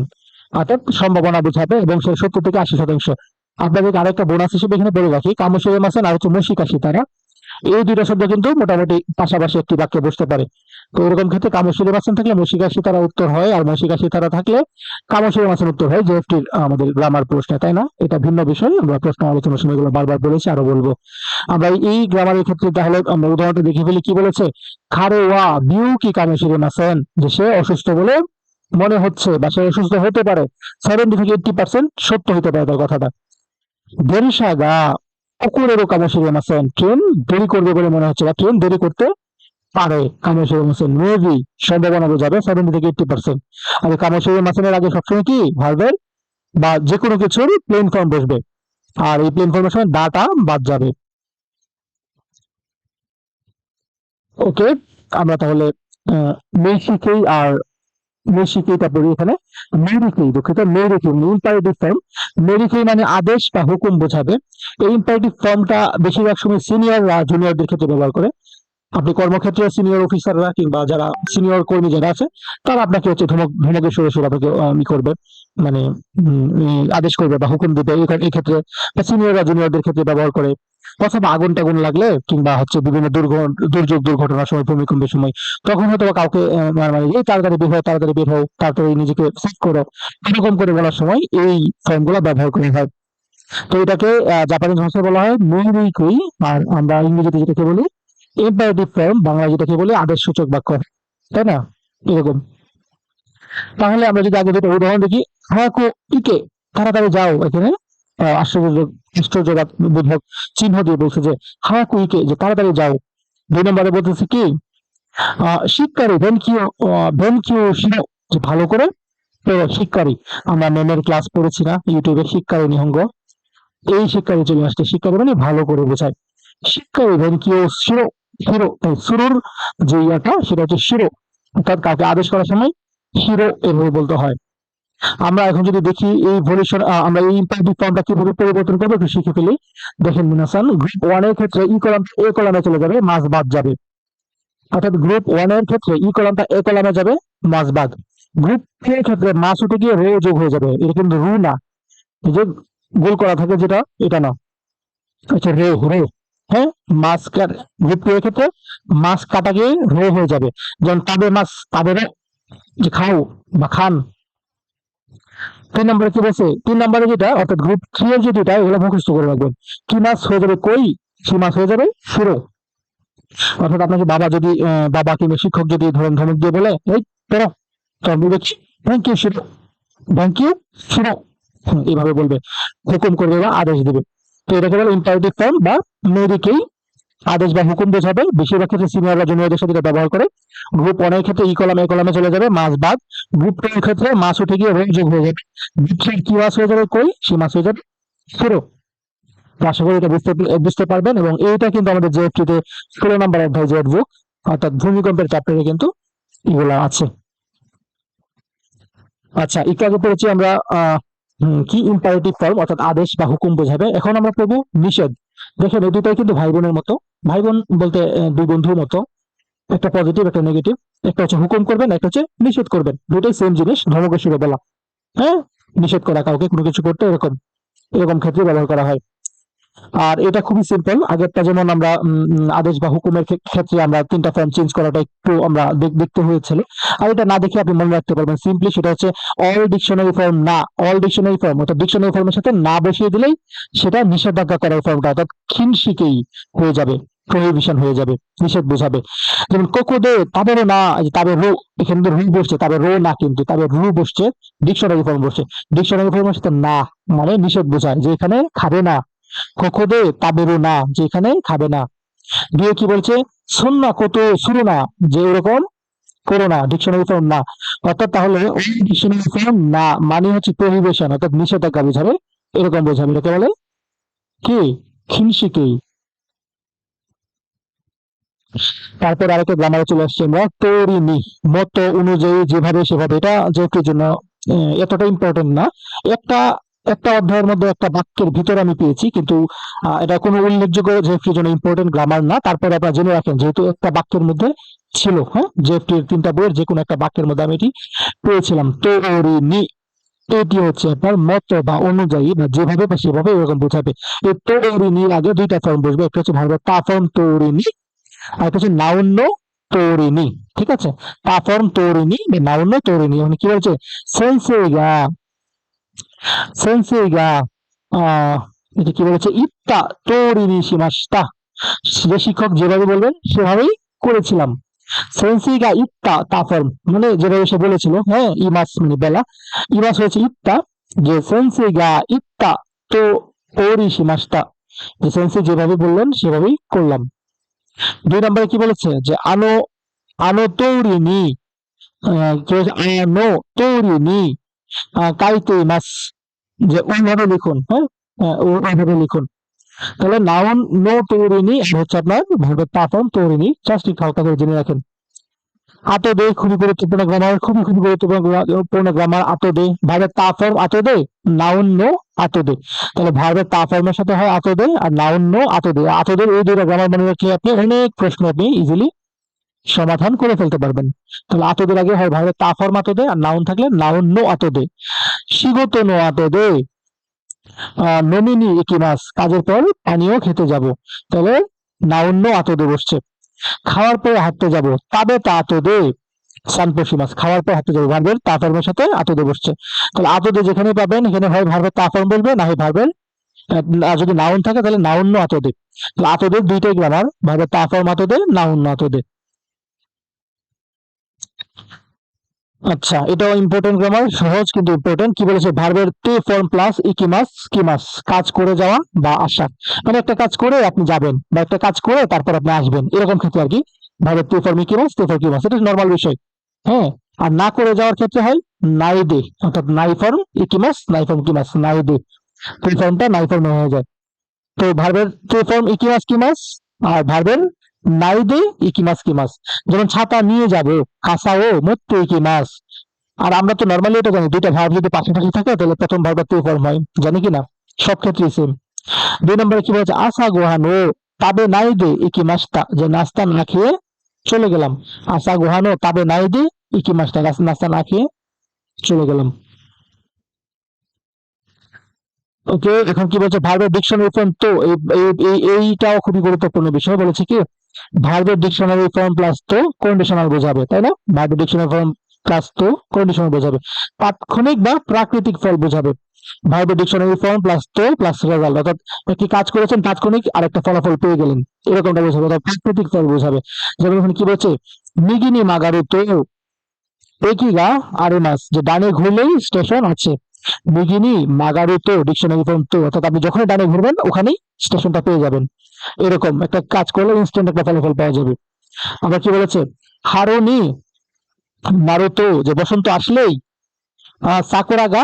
অর্থাৎ সম্ভাবনা বোঝাবে এবং সে 70 থেকে 80%। আপনাদেরকে আরেকটা বোনাস হিসেবে এখানে বলে রাখি, কামসেরে মাসেন আর হচ্ছে মশিকাশি তারা, এই দুইটা শব্দ কিন্তু মোটামুটি পাশাপাশি একটি বাক্যে বসতে পারে। তো এরকম ক্ষেত্রে কামসেরে মাসেন থাকলে মশিকাশি তারা উত্তর হয়, আর মশিকাশি তারা থাকলে কামসেরে মাসেন উত্তর হয়, যেটি আমাদের গ্রামার প্রশ্নে, তাই না? এটা ভিন্ন বিষয়, আমরা প্রশ্ন আলোচনার সময় এগুলো বারবার বলেছি, আরো বলবো। আমরা এই গ্রামারের ক্ষেত্রে তাহলে আমরা উদাহরণটা দেখে ফেলি। কি বলেছে? খারে ওয়া বিউ কি কামসেরে মাসেন, যে সে অসুস্থ বলে মনে হচ্ছে বা সে অসুস্থ হতে পারে। 70 থেকে 80% সত্য হতে পারে তার কথাটা। দেরিসাগা কুকুরেরও কামড় মাসেন, ট্রেন দেরি করবে বলে মনে হচ্ছে বা ট্রেন দেরি করতে পারে। কামড় মাসেন মেবি সম্ভাবনা বোঝাবে 70 থেকে 80%। আর কামড় মাসেনের আগে সবসময় কি ভার্বের বা যে কোনো কিছুর প্লেন ফর্ম বসবে, আর এই প্লেন ফর্মের সময় দাটা বাদ যাবে। ওকে, আমরা তাহলে মেসিকেই আর মেসিকেইটা পড়ি এখানে। মেরিকেই, দুঃখিত, মেরিকেই ইম্পারেটিভ ফর্ম। মেরিকেই মানে আদেশ বা হুকুম বোঝাবে। এই ইম্পারেটিভ ফর্মটা বেশিরভাগ সময় সিনিয়ররা জুনিয়রদের ক্ষেত্রে ব্যবহার করে। আপনি কর্মক্ষেত্রে সিনিয়র অফিসাররা কিংবা যারা সিনিয়র কর্মী যারা আছে, তারা আপনাকে হচ্ছে ধমকের সুরে সুরে আপনাকে করবে, মানে আদেশ করবে বা হুকুম দিবে। এই ক্ষেত্রে সিনিয়ররা জুনিয়রদের ক্ষেত্রে ব্যবহার করে। অথবা আগুন টাগুন লাগলে কিংবা হচ্ছে বিভিন্ন দুর্যোগ দুর্ঘটনার সময়, ভূমিকম্পের সময়, তখন হয়তো বা কাউকে মানে এই তাড়াতাড়ি বের হও, তাড়াতাড়ি বের হও, তাড়াতাড়ি নিজেকে সেভ করো, এরকম করে বলার সময় এই ফর্ম গুলা ব্যবহার করা হয়। তো এটাকে জাপানিজ ভাষায় বলা হয় মেইরিকুই, আর আমরা ইংরেজিতে যেটাকে বলি ইম্পারেটিভ ফর্ম, বাংলা যেটাকে বলি আদেশসূচক বাক্য, তাই না? এরকম। তাহলে আমরা যদি আগে দুটো উদাহরণ দেখি। হায়াকো ইকে, তাড়াতাড়ি যাও, এখানে আশ্চর্যবোধক চিহ্ন দিয়ে বলছে যে হায়াকো ইকে, যে তাড়াতাড়ি যাও। 2 নম্বরে বলতেছে কি, শিক্ষারি ভেনকিউ শিরো, যে ভালো করে পড়ো। শিক্ষারি, আমরা মেমের ক্লাস পড়েছি না ইউটিউবে, শিক্ষারি নিহঙ্গ, এই শিক্ষারি চলে আসছে। শিক্ষারি মানে ভালো করে বোঝায়। শিক্ষারি ভেনকিউ শিরো, শিরো তাই শুরুর যে ইয়াটা সেটা হচ্ছে শিরো, অর্থাৎ কাউকে আদেশ করার সময় হিরো এভাবে বলতে হয়। আমরা এখন যদি দেখি এই ভলিউশন, আমরা এই ইম্পারেটিভ ফর্মটা কিভাবে পরিবর্তন করবো একটু শিখে ফেলি। দেখেন মিনাসান, গ্রুপ 1 এর ক্ষেত্রে ই কলাম এ কলামে চলে যাবে, মাস বাদ যাবে। অর্থাৎ গ্রুপ 1 এর ক্ষেত্রে ই কলামটা এ কলামে যাবে, মাস বাদ। গ্রুপ 2 এর ক্ষেত্রে মাস উঠে গিয়ে রো যোগ হয়ে যাবে। এটা কিন্তু রু না, এই যে গোল করা থাকে যেটা, এটা না, আচ্ছা রো রো। হ্যাঁ, মাস গ্রুপ 2 এর ক্ষেত্রে মাস কাটা গিয়ে রো হয়ে যাবে। যেমন তাদের মাস, তাদের যে খাও বা খান। 3 নম্বরে কি বলছে? 3 নম্বরে যেটা, অর্থাৎ গ্রুপ 3 এর যে দুটা, এগুলো মুখস্থ করে রাখবেন। কি মাস হয়ে যাবে কই, সি মাস হয়ে যাবে শুরু। অর্থাৎ আপনাকে বাবা যদি বাবা কিংবা শিক্ষক যদি ধরেন ধমক দিয়ে বলে এই পড়ো, তখন বলবে কি থ্যাংক ইউ শুরু, থ্যাংক ইউ শুরু, এইভাবে বলবে, হুকুম করবে বা আদেশ দেবে। তো এটাকে বলে ইম্পারেটিভ ফর্ম বা মেরিকেই আদেশ বা হুকুম বোঝাবে। বেশিরভাগ ক্ষেত্রে সিনিয়ররা জুনিয়রদের সাথে এটা ব্যবহার করে। গ্রুপ 1 এর ক্ষেত্রে ই কলাম এ কলামে চলে যাবে, মাস বাদ। গ্রুপ 2 এর ক্ষেত্রে মাস উঠে গিয়ে রোগ যোগ হয়ে যাবে। গ্রুপ 3 কি মাস হয়ে যাবে কই, সে মাস হয়ে যাবে শুরু। তো আশা করি এটা বুঝতে পারবেন। এবং এইটা কিন্তু আমাদের জেএফটি তে 16 নম্বর অধ্যায় জেড বুক, অর্থাৎ ভূমিকম্পের চ্যাপ্টারে কিন্তু এগুলা আছে। আচ্ছা, একটু আগে পড়েছি আমরা কি ইম্পারেটিভ ফর্ম, অর্থাৎ আদেশ বা হুকুম বোঝাবে। এখন আমরা পড়বো নিষেধ। দেখেন এই দুটাই কিন্তু ভাই বোনের মতো, ভাই বোন বলতে দুই বন্ধুর মতো, একটা পজিটিভ একটা নেগেটিভ। একটা হচ্ছে হুকুম করবেন, একটা হচ্ছে নিষেধ করবেন, দুটোই সেম জিনিস, ধমকের সুরে বলা। হ্যাঁ, নিষেধ করা কাউকে কোনো কিছু করতে, এরকম এরকম ক্ষেত্রে ব্যবহার করা হয়। আর এটা খুবই সিম্পল। আগেরটা যেমন আমরা আদেশ বা হুকুমের ক্ষেত্রে আমরা 3টা ফর্ম চেঞ্জ করাটা একটু আমরা দেখতে হয়েছিল, আর এটা না দেখে আপনি মনে রাখতে পারবেন সিম্পলি। সেটা হচ্ছে অল ডিকশনারি ফর্ম না, অল ডিকশনারি ফর্ম, অর্থাৎ ডিকশনারি ফর্মের সাথে না বসিয়ে দিলেই সেটা নিষেধাজ্ঞা করার ফর্মটা, অর্থাৎ খিনশিকেই হয়ে যাবে, প্রহিবিশন হয়ে যাবে, নিষেধ বোঝাবে। যেমন কোকোদে তাদেরও না, তবে রো, এখানে রু বসছে, তবে রো না, কিন্তু তবে রু বসছে, ডিকশনারি ফর্ম বসছে। ডিকশনারি ফর্মের সাথে না মানে নিষেধ বোঝায়, যে এখানে খাবে না। খোখোদে তাবেরু না, যে এখানে খাবে না। দিয়ে কি বলছে, শোন না কত শুরু না, যে এরকম করো না, ডিকশনারি ফর্ম না। অর্থাৎ তাহলে ওই ডিকশনারি ফর্ম না মানে হচ্ছে প্রহিবিশন, অর্থাৎ নিষেধাজ্ঞা বোঝাবে, এরকম বোঝাবে। এটাকে বলে কি, খিনশিকেই। তারপর আরেকটা গ্রামারে চলে আসছে আমরা, তরিনি, মত অনুযায়ী, যেভাবে সেভাবে। এটা যেহেতু জন্য এতটা ইম্পর্টেন্ট না। একটা একটা অধ্যায়ের মধ্যে একটা বাক্যের ভিতরে আমি পেয়েছি, কিন্তু এটা কোনো উল্লেখযোগ্য যেহেতু জন্য ইম্পর্টেন্ট গ্রামার না। তারপরে আপনারা জেনে রাখেন, যেহেতু একটা বাক্যের মধ্যে ছিল, হ্যাঁ, জেএফটি এর 3টা বইয়ের যে কোনো একটা বাক্যের মধ্যে আমি এটি পেয়েছিলাম, তরিনি। এটি হচ্ছে আপনার মত বা অনুযায়ী বা যেভাবে বা সেভাবে এরকম বোঝাবে। এই তৌরিনির আগে দুইটা ফর্ম বসবে, একটা হচ্ছে ভার্বের তা ফর্ম তৌরিনি, আর একটা হচ্ছে নাউন্য তৌরিনি। ঠিক আছে, তা ফর্ম তৌরিনি বা নাউন্য তৌরিনি। মানে কি বলছে, সেন্সেইগা সেন্সেইগা এটা কি বলেছে, ইত্তা তৌরিনি শিমাস্তা, যে শিক্ষক যেভাবে বলবেন সেভাবেই করেছিলাম। সেন্সেইগা ইত্তা তা ফর্ম মানে যেভাবে সে বলেছিল, হ্যাঁ, ইমাস মানে বেলা, ইমাস হয়েছে ইত্তা, যে সেন্সেইগা ইত্তা তো ওরি শিমাস্তা, যে সেন্সেই যেভাবে বললেন সেভাবেই করলাম। 2 নম্বরে কি বলেছে, যে আনো আনো তৌরিনি, কি বলেছে, আনো তৌরিনি কাইতে মাস, যে ওইভাবে লিখুন, হ্যাঁ, ওইভাবে লিখুন। তাহলে নাউন নো তৌরিনি আর হচ্ছে আপনার ভার্বের তা ফর্ম তৌরিনি, জাস্ট একটু হালকা করে জেনে রাখেন। আতদে খুবই গুরুত্বপূর্ণ গ্রামার, খুবই খুবই গুরুত্বপূর্ণ গ্রামার। আতদে ভার্বের তা ফর্ম আতদে, নাউন নো আতদে। তাহলে ভার্বের তা ফর্মের সাথে হয় আতদে, আর নাউন নো আতদে। আতদের এই দুইটা গ্রামার মনে রাখলে আপনি অনেক প্রশ্ন আপনি ইজিলি সমাধান করে ফেলতে পারবেন। তাহলে আতদের আগে হয় ভার্বের তা ফর্ম আতদে, আর নাউন থাকলে নাউন নো আতদে। শিগোতো নো আতদে নমিনি ইকিমাস, কাজের পর পানীয় খেতে যাব। তাহলে নাউন নো আতদে বসছে। খাওয়ার পরে হাঁটতে যাব, তাবে তা আতদে সানপোশি মাছ, খাওয়ার পর হাঁটতে যাবো, ভার্বের তা ফর্মের সাথে আতদে বসছে। তাহলে আতদে যেখানে পাবেন এখানে হয় ভার্বের তা ফর্ম বলবে, না হয় ভার্বের যদি নাউন থাকে তাহলে নাউন নো আতদে। তাহলে আতদের দুইটাই গ্রামার, ভার্বের তা ফর্ম আতদে, নাউন নো আতদে। আচ্ছা, এটাও ইম্পর্টেন্ট গ্রামার, সহজ কিন্তু ইম্পর্টেন্ট। কি বলেছে, ভার্বের তে ফর্ম প্লাস ইকিমাস কিমাস, কাজ করে যাওয়া বা আসা। মানে একটা কাজ করে আপনি যাবেন বা একটা কাজ করে তারপর আপনি আসবেন, এরকম ক্ষেত্রে আর কি ভার্বের তে ফর্ম ইকিমাস তে ফর্ম কিমাস, এটা নর্মাল বিষয়। হ্যাঁ, আর না করে যাওয়ার ক্ষেত্রে হয় নাই দে, অর্থাৎ নাই ফর্ম ইকিমাস নাই ফর্ম কিমাস, নাই দে, তে ফর্মটা নাই ফর্ম হয়ে যায়। তো ভার্বের তে ফর্ম ইকিমাস কিমাস আর ভার্বের নাই দে ইকিমাস কিমাস। যেমন ছাতা নিয়ে যাবো, কাসাও মত্তে ইকিমাস। আর আমরা তো নর্মালি এটা জানি, দুইটা ভার্ব যদি পাশাপাশি থাকে তাহলে প্রথম ভার্বের তে ফর্ম হয়, জানি কি না? সব ক্ষেত্রেই সেম। 2 নম্বরে কি বলেছে, আসা গোহানো তাবে নাই দে ইকি মাস্তা, যে নাস্তা না খেয়ে চলে গেলাম। আসা গোহানো তাবে নাই দে ইকি মাস্তা, নাস্তা না খেয়ে চলে গেলাম। ওকে, এখন কি বলছে, ভার্বের ডিকশনারি ফর্ম তো এইটাও খুবই গুরুত্বপূর্ণ বিষয়। বলেছে কি, ভার্বের ডিকশনারি ফর্ম প্লাস তো কন্ডিশনাল বোঝাবে, তাই না? ভার্বের ডিকশনারি ফর্ম প্লাস তো কন্ডিশনাল বোঝাবে, তাৎক্ষণিক বা প্রাকৃতিক ফল বোঝাবে। ভার্বের ডিকশনারি ফর্ম প্লাস তো প্লাস রেজাল্ট, অর্থাৎ একটি কাজ করেছেন তাৎক্ষণিক আর একটা ফলাফল পেয়ে গেলেন, এরকমটা বোঝাবে, অর্থাৎ প্রাকৃতিক ফল বোঝাবে। যেমন এখানে কি বলছে, মিগিনি মাগারু তো একিগা আরেমাস, যে ডানে ঘুরলেই স্টেশন আছে। মিগিনি মাগারু তো ডিকশনারি ফর্ম তো, অর্থাৎ আপনি যখনই ডানে ঘুরবেন ওখানেই স্টেশনটা পেয়ে যাবেন। এরকম একটা কাজ করলে ইনস্ট্যান্ট একটা ফলাফল পাওয়া যাবে। আবার কি বলেছে, হারুনি নারুতো, যে বসন্ত আসলেই সাকুরাগা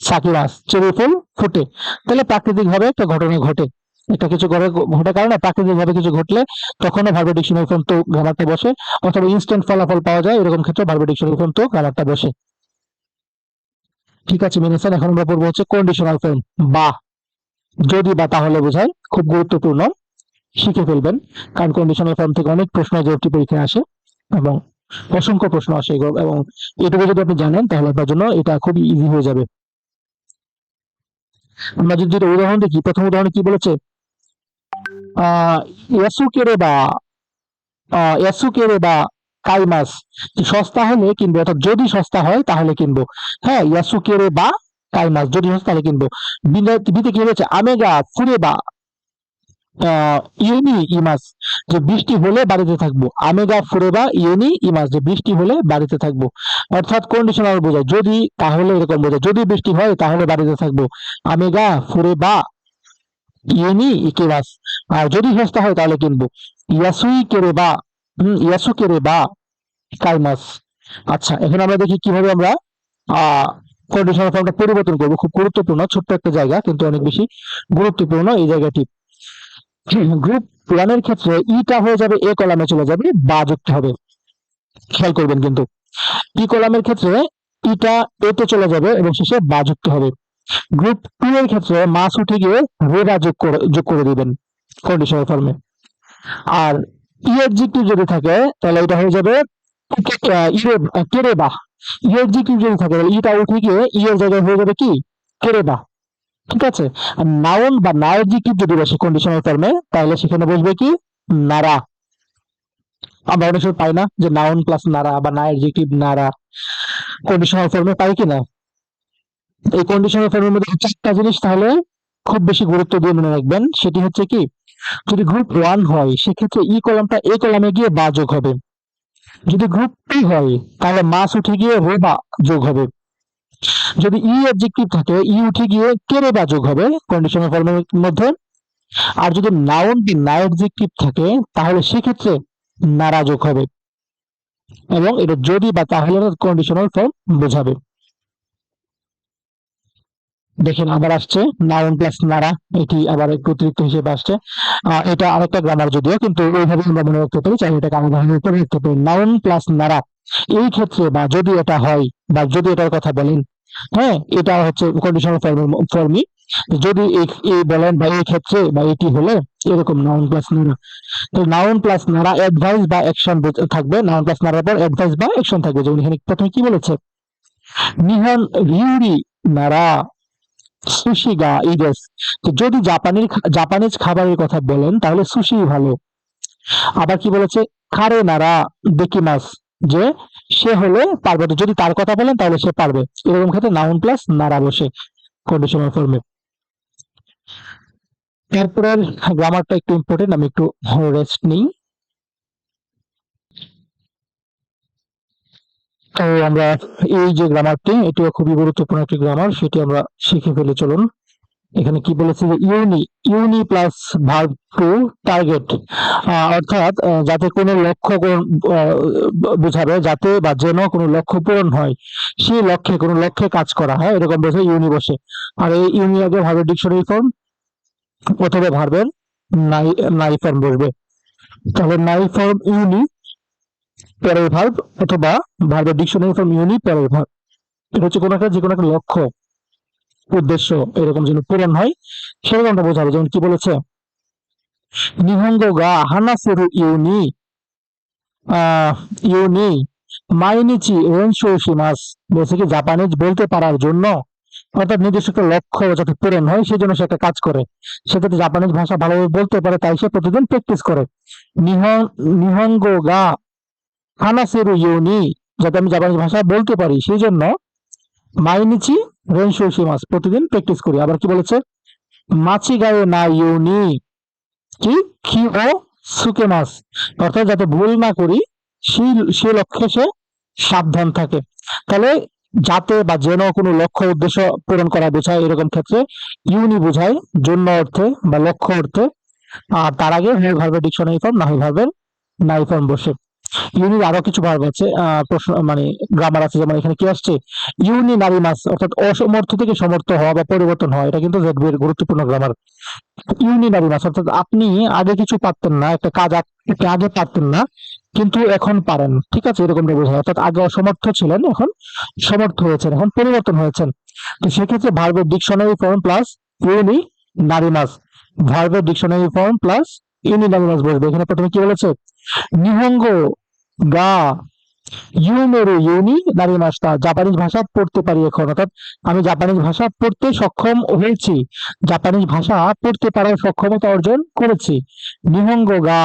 সাকিরাস, চেরি ফুল ফুটে। তাহলে প্রাকৃতিক ভাবে একটা ঘটনা ঘটে, একটা কিছু ঘটার কারণে প্রাকৃতিক ভাবে কিছু ঘটলে তখনও ভার্বের ডিকশনারি ফর্ম তো গ্রামারটা বসে, অথবা ইনস্ট্যান্ট ফলাফল পাওয়া যায়, এরকম ক্ষেত্রে ভার্বের ডিকশনারি ফর্ম তো গ্রামারটা বসে। ঠিক আছে মেনেছেন। এখন আমরা পড়বো হচ্ছে কন্ডিশনাল ফর্ম, বা যদি বা তাহলে বোঝায়, খুব গুরুত্বপূর্ণ, শিখে ফেলবেন, কারণ কন্ডিশনাল ফর্ম থেকে অনেক প্রশ্ন জেএফটি পরীক্ষায় আসে এবং অসংখ্য প্রশ্ন আসে এবং এটুকু যদি আপনি জানেন তাহলে আপনার জন্য এটা খুব ইজি হয়ে যাবে। আমরা যদি দুটো উদাহরণ দেখি, প্রথম উদাহরণে কি বলেছে, আহ ইয়াসুকেরে বা ইয়াসুকেরে বা কাই মাছ, সস্তা হলে কিনবো, অর্থাৎ যদি সস্তা হয় তাহলে কিনবো। হ্যাঁ, ইয়াসুকেরে বা কাই মাছ, যদি সস্তা হলে কিনবো। বিতে কি হয়েছে, আমেগা ফুরে বা ইয়েনি ইমাস, যে বৃষ্টি হলে বাড়িতে থাকবো। আমেগা ফুরেবা ইয়েনি ইমাস, যে বৃষ্টি হলে বাড়িতে থাকবো। অর্থাৎ কন্ডিশনাল বোঝায়, যদি তাহলে এরকম বোঝায়, যদি বৃষ্টি হয় তাহলে বাড়িতে থাকবো। আমেগা ফুরেবা ইয়েনি ইকিমাস, আর যদি সস্তা হয় তাহলে কিনবো। ইয়াসুই কেরেবা ইয়াসু কেরেবা কাইমাস। আচ্ছা, এখন আমরা দেখি কিভাবে আমরা কন্ডিশনাল ফর্মটা পরিবর্তন করবো। খুব গুরুত্বপূর্ণ, ছোট্ট একটা জায়গা কিন্তু অনেক বেশি গুরুত্বপূর্ণ এই জায়গাটি। গ্রুপ ওয়ানের ক্ষেত্রে ইটা হয়ে যাবে এ কলামে চলে যাবে, বা যুক্ত হবে, খেয়াল করবেন কিন্তু। ই কলামের ক্ষেত্রে ইটা এতে চলে যাবে এবং শেষে বা যুক্ত হবে। গ্রুপ 2 এর ক্ষেত্রে মাস উঠে গিয়ে রেবা যোগ করে দিবেন কন্ডিশনাল ফর্মে। আর ই এডজেক্টিভ যদি থাকে তাহলে এটা হয়ে যাবে কেরেবা, এডজেক্টিভ যদি থাকে তাহলে ইটা উঠে গিয়ে ই এর জায়গায় হয়ে যাবে কি কেরেবা। ঠিক আছে, আর নাউন বা না এডজেক্টিভ যদি বসে কন্ডিশনাল ফর্মে তাহলে সেখানে বসবে কি নারা। আমরা অনেক সময় পাই না যে নাউন প্লাস নারা বা না এডজেক্টিভ নারা কন্ডিশনাল ফর্মে পাই কিনা। এই কন্ডিশনাল ফর্মের মধ্যে চারটা জিনিস তাহলে খুব বেশি গুরুত্ব দিয়ে মনে রাখবেন। সেটি হচ্ছে কি, যদি গ্রুপ 1 হয় সেক্ষেত্রে ই কলামটা এ কলামে গিয়ে বা যোগ হবে। যদি গ্রুপ 2 হয় তাহলে মাস উঠে গিয়ে রো বা যোগ হবে। যদি ই অবজেক্টিভ থাকে ই উঠে গিয়ে কেরে বা যোগ হবে কন্ডিশনাল ফর্মের মধ্যে। আর যদি নাউন বা না অবজেক্টিভ থাকে তাহলে সেক্ষেত্রে নারা যোগ হবে, এবং এটা যদি বা তাহলে কন্ডিশনাল ফর্ম বোঝাবে। দেখেন আবার আসছে নাউন প্লাস নারা, এটি আবার একটু অতিরিক্ত হিসেবে আসছে। এটা আরেকটা গ্রামার যদিও, কিন্তু এইভাবে আমরা মনে রাখতে পারি, চাই এটাকে আলাদাভাবে করে রাখতে পারি। নাউন প্লাস নারা এই ক্ষেত্রে বা যদি এটা হয় বা যদি এটার কথা বলেন, হ্যাঁ এটা হচ্ছে কন্ডিশনাল ফর্মই। যদি এই বলেন বা এই ক্ষেত্রে বা এটি হলে এরকম নাউন প্লাস নারা। তো নাউন প্লাস নারা অ্যাডভাইস বা অ্যাকশন থাকবে, নাউন প্লাস নারার পর অ্যাডভাইস বা অ্যাকশন থাকবে। যেমন এখানে প্রথমে কি বলেছে, নিহন রিউরি নারা সুশি গা ইদেস। তো যদি জাপানিজ খাবারের কথা বলেন তাহলে সুশি ভালো। আবার কি বলেছে, খারে নারা দেকিমাস, যে সে হলে পারবে। তো যদি তার কথা বলেন তাহলে সে পারবে। এরকম ক্ষেত্রে নাউন প্লাস নারা বসে কন্ডিশনাল ফর্মে। এরপরের গ্রামারটা একটু ইম্পর্টেন্ট, আমি একটু রেস্ট নিই। তো আমরা এই যে গ্রামারটি, এটিও খুবই গুরুত্বপূর্ণ একটি গ্রামার, সেটি আমরা শিখে ফেলি চলুন। এখানে কি বলেছে যে ইউনি প্লাস ভার্ব টু টার্গেট, অর্থাৎ যাতে কোনো লক্ষ্য বোঝাবে, যাতে বা যেন কোনো লক্ষ্য পূরণ হয়, সেই লক্ষ্যে কোনো লক্ষ্যে কাজ করা হয়, এরকম বোঝে ইউনি বসে। আর এই ইউনি আগে ভার্বের ডিকশনারি ফর্ম অথবা ভার্বের নাই নাই ফর্ম বসবে। তাহলে নাই ফর্ম ইউনি পরের ভার্ব, অথবা ভার্বের ডিকশনারি ফর্ম ইউনি পরের ভার্ব। এটা হচ্ছে কোনো একটা যে কোনো একটা লক্ষ্য উদ্দেশ্য এরকম যেন পূরণ হয় সেরকমটা বোঝাবে। যেমন কি বলেছে, নিহঙ্গ গা হানাসেরু ইউনি ইউনি মাইনিচি রেনশো মাস। বলছে কি জাপানিজ বলতে পারার জন্য, অর্থাৎ নির্দিষ্ট একটা লক্ষ্য যাতে পূরণ হয় সেই জন্য সে একটা কাজ করে। সে যাতে জাপানিজ ভাষা ভালোভাবে বলতে পারে তাই সে প্রতিদিন প্র্যাকটিস করে। নিহঙ্গ গা হানাসেরু ইউনি, যাতে আমি জাপানিজ ভাষা বলতে পারি সেই জন্য মাইনিচি রেনশো মাস প্রতিদিন প্র্যাকটিস করি। আবার কি বলেছে, মাছি গায়ে না ইউনি কি কি ও সুকে মাস, অর্থাৎ যাতে ভুল না করি সেই লক্ষ্যে সে সাবধান থাকে। তাহলে যাতে বা যেন কোনো লক্ষ্য উদ্দেশ্য পূরণ করা বোঝায়, এরকম ক্ষেত্রে ইউনি বোঝায় জন্য অর্থে বা লক্ষ্য অর্থে। আর তার আগে হয় ভার্বের ডিকশনারি ফর্ম, না হয় ভার্বের নাই ফর্ম বসে। ইউনির আরো কিছু ভার্ব আছে, প্রশ্ন মানে গ্রামার আছে। যেমন এখানে কি আসছে, ইউনি নারিমাস, অর্থাৎ অসমর্থ থেকে সমর্থ হওয়া বা পরিবর্তন হওয়া। এটা কিন্তু জেড এর গুরুত্বপূর্ণ গ্রামার। ইউনিনারিমাস অর্থাৎ আপনি আগে কিছু পারতেন না, একটা কাজ আপনি আগে পারতেন না কিন্তু এখন পারেন। ঠিক আছে, এরকমটা বোঝায়। অর্থাৎ আগে অসমর্থ ছিলেন, এখন সমর্থ হয়েছেন, এখন পরিবর্তন হয়েছেন। তো সেক্ষেত্রে ভার্বের ডিকশনারি ফর্ম প্লাস ইউনি নারিমাস, ভার্বের ডিকশনারি ফর্ম প্লাস ইউনি নারিমাস বসবে। এখানে প্রথমে কি বলেছে, নিহঙ্গ গা ইউমেরু ইউনি নারিমাস্তা, জাপানিজ ভাষা পড়তে পারি এখন, অর্থাৎ আমি জাপানিজ ভাষা পড়তে সক্ষম হয়েছি, জাপানিজ ভাষা পড়তে পারার সক্ষমতা অর্জন করেছি। নিহঙ্গ গা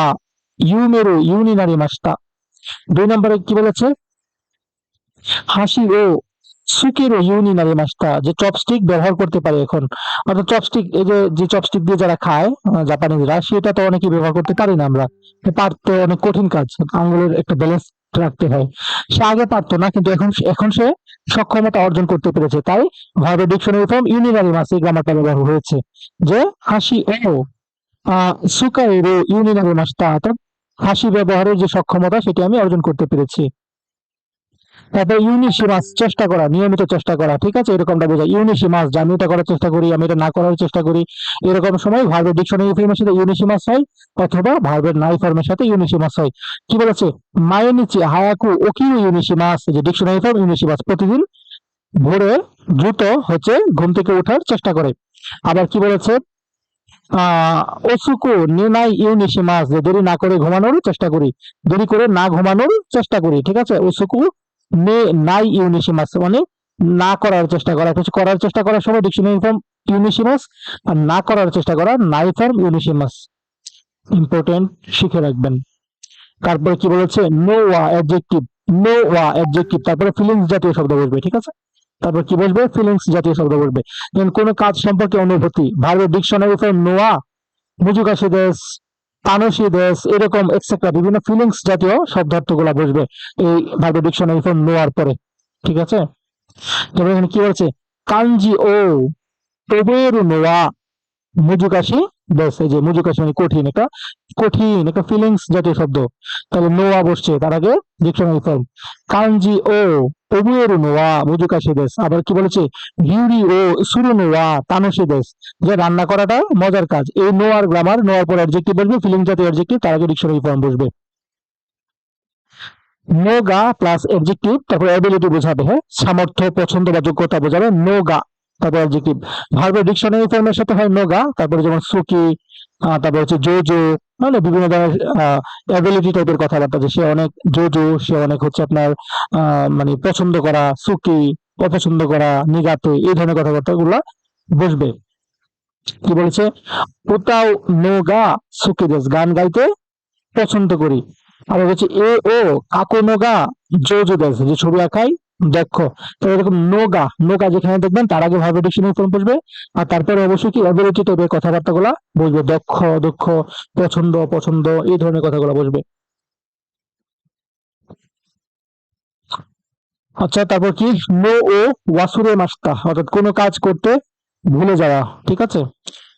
ইউমেরু ইউনি নারিমাস্তা। 2 নম্বরে কি বলেছে, হাসি ও সুকেরও ইউনি নারিমাস্তা, যে চপস্টিক ব্যবহার করতে পারে এখন। অর্থাৎ চপস্টিক, এই যে চপস্টিক দিয়ে যারা খায় জাপানিজরা, সেটা তো অনেকে ব্যবহার করতে পারি না আমরা। পারতে অনেক কঠিন কাজ, আঙ্গুলের একটা ব্যালেন্স রাখতে হয়। সে আগে পারতো না, কিন্তু এখন সে সক্ষমতা অর্জন করতে পেরেছে। তাই ভার্বের ডিকশনারি ফর্ম ইউনিনারিমাস এই গ্রামারটা ব্যবহার হয়েছে, যে হাসি ও সুকাইরো ইউনিনারিমাস্তা, অর্থাৎ হাসি ব্যবহারের যে সক্ষমতা সেটি আমি অর্জন করতে পেরেছি। তারপর ইউনিসিমাস, চেষ্টা করা, নিয়মিত চেষ্টা করা। ঠিক আছে, এরকমটা বোঝায় ইউনিসিমাস, যে আমি এটা করার চেষ্টা করি, আমি এটা না করার চেষ্টা করি। এরকম সময় ভার্বের ডিকশনারি ফর্মের সাথে ইউনিসিমাস হয়, অথবা ভার্বের নাই ফর্মের সাথে ইউনিসিমাস হয়। কি বলেছে, মাইনিচি হায়াকু ওকিউ ইউনিসিমাস, যে ডিকশনারি ফর্ম ইউনিসিমাস, প্রতিদিন ভোরে দ্রুত হচ্ছে ঘুম থেকে ওঠার চেষ্টা করে। আবার কি বলেছে, ওসুকো নিনাই ইউনিসিমাস, যে দেরি না করে ঘুমানোর চেষ্টা করি, দেরি করে না ঘুমানোর চেষ্টা করি। ঠিক আছে, ওসুকু নে নাই ইউনিসিমাস মানে না করার চেষ্টা করা, একটা হচ্ছে করার চেষ্টা করার সময় ডিকশনারি ফর্ম ইউনিসিমাস, আর না করার চেষ্টা করা নাই ফর্ম ইউনিসিমাস। ইম্পর্টেন্ট, শিখে রাখবেন। তারপরে কি বলেছে, নো ওয়া অ্যাডজেক্টিভ, নো ওয়া অ্যাডজেক্টিভ, তারপরে ফিলিংস জাতীয় শব্দ বসবে, ঠিক আছে। তারপর কি বসবে, ফিলিংস জাতীয় শব্দ বসবে। যেমন কোনো কাজ সম্পর্কে অনুভূতি, ভার্বের ডিকশনারি ফর্ম নোয়া, মুজুকাশি দেশ, তানসি দেশ, এরকম এক্সেট্রা বিভিন্ন ফিলিংস জাতীয় শব্দার্থ গুলা বসবে এই ভার্বের ডিকশনারি ফর্ম নোয়ার পরে, ঠিক আছে। তবে এখানে কি বলছে, কাঞ্জি ও তোবেরু নোয়া মুজুকাশি বেশ, এই যে মুজুকাশি মানে কঠিন, একটা কঠিন একটা ফিলিংস জাতীয় শব্দ, তাহলে নোয়া বসছে তার আগে ডিকশনারি ফর্ম। কাঞ্জি ও ওবুয়েরু নোয়া মুজুকাশি দেশ। আবার কি বলেছে, হিউরি ও সুরু নোয়া তানসি দেশ, যে রান্না করাটা মজার কাজ। এই নোয়ার গ্রামার, নোয়ার পর অ্যাডজেক্টিভ বসবে, ফিলিং জাতীয় অ্যাডজেক্টিভ, তার আগে ডিকশনারি ফর্ম বসবে। নোগা প্লাস অ্যাডজেক্টিভ, তারপর অ্যাবিলিটি বোঝাবে, হ্যাঁ, সামর্থ্য, পছন্দ বা যোগ্যতা বোঝাবে নোগা, তারপর অ্যাডজেক্টিভ। ভার্বের ডিকশনারি ফর্মের সাথে হয় নোগা, তারপরে যেমন সুকি, তারপর হচ্ছে জোজো, মানে বিভিন্ন ধরনের অ্যাবিলিটি টাইপের কথাবার্তা, যে সে অনেক জোজো, সে অনেক হচ্ছে আপনার মানে পছন্দ করা, সুকি অপছন্দ করা, নিগাতে, এই ধরনের কথাবার্তা গুলা বসবে। কি বলেছে, ওতাও নোগা সুকি দেশ, গান গাইতে পছন্দ করি। আবার হচ্ছে এ ও কাকু নোগা জোজো দেশ, যে ছবি আঁকাই দেখো। তো এরকম নোগা, নোগা যেখানে দেখবেন তার আগে ভার্ব ডিকশনারি ফর্ম বসবে, আর তারপরে অবশ্যই কি অ্যাবিলিটি টাইপের কথাবার্তা গুলা বসবে, দক্ষ দক্ষ, পছন্দ অপছন্দ, এই ধরনের কথাগুলো বসবে। আচ্ছা, তারপর কি, নো ও ওয়াসুরে মাস্তা, অর্থাৎ কোনো কাজ করতে ভুলে যাওয়া, ঠিক আছে।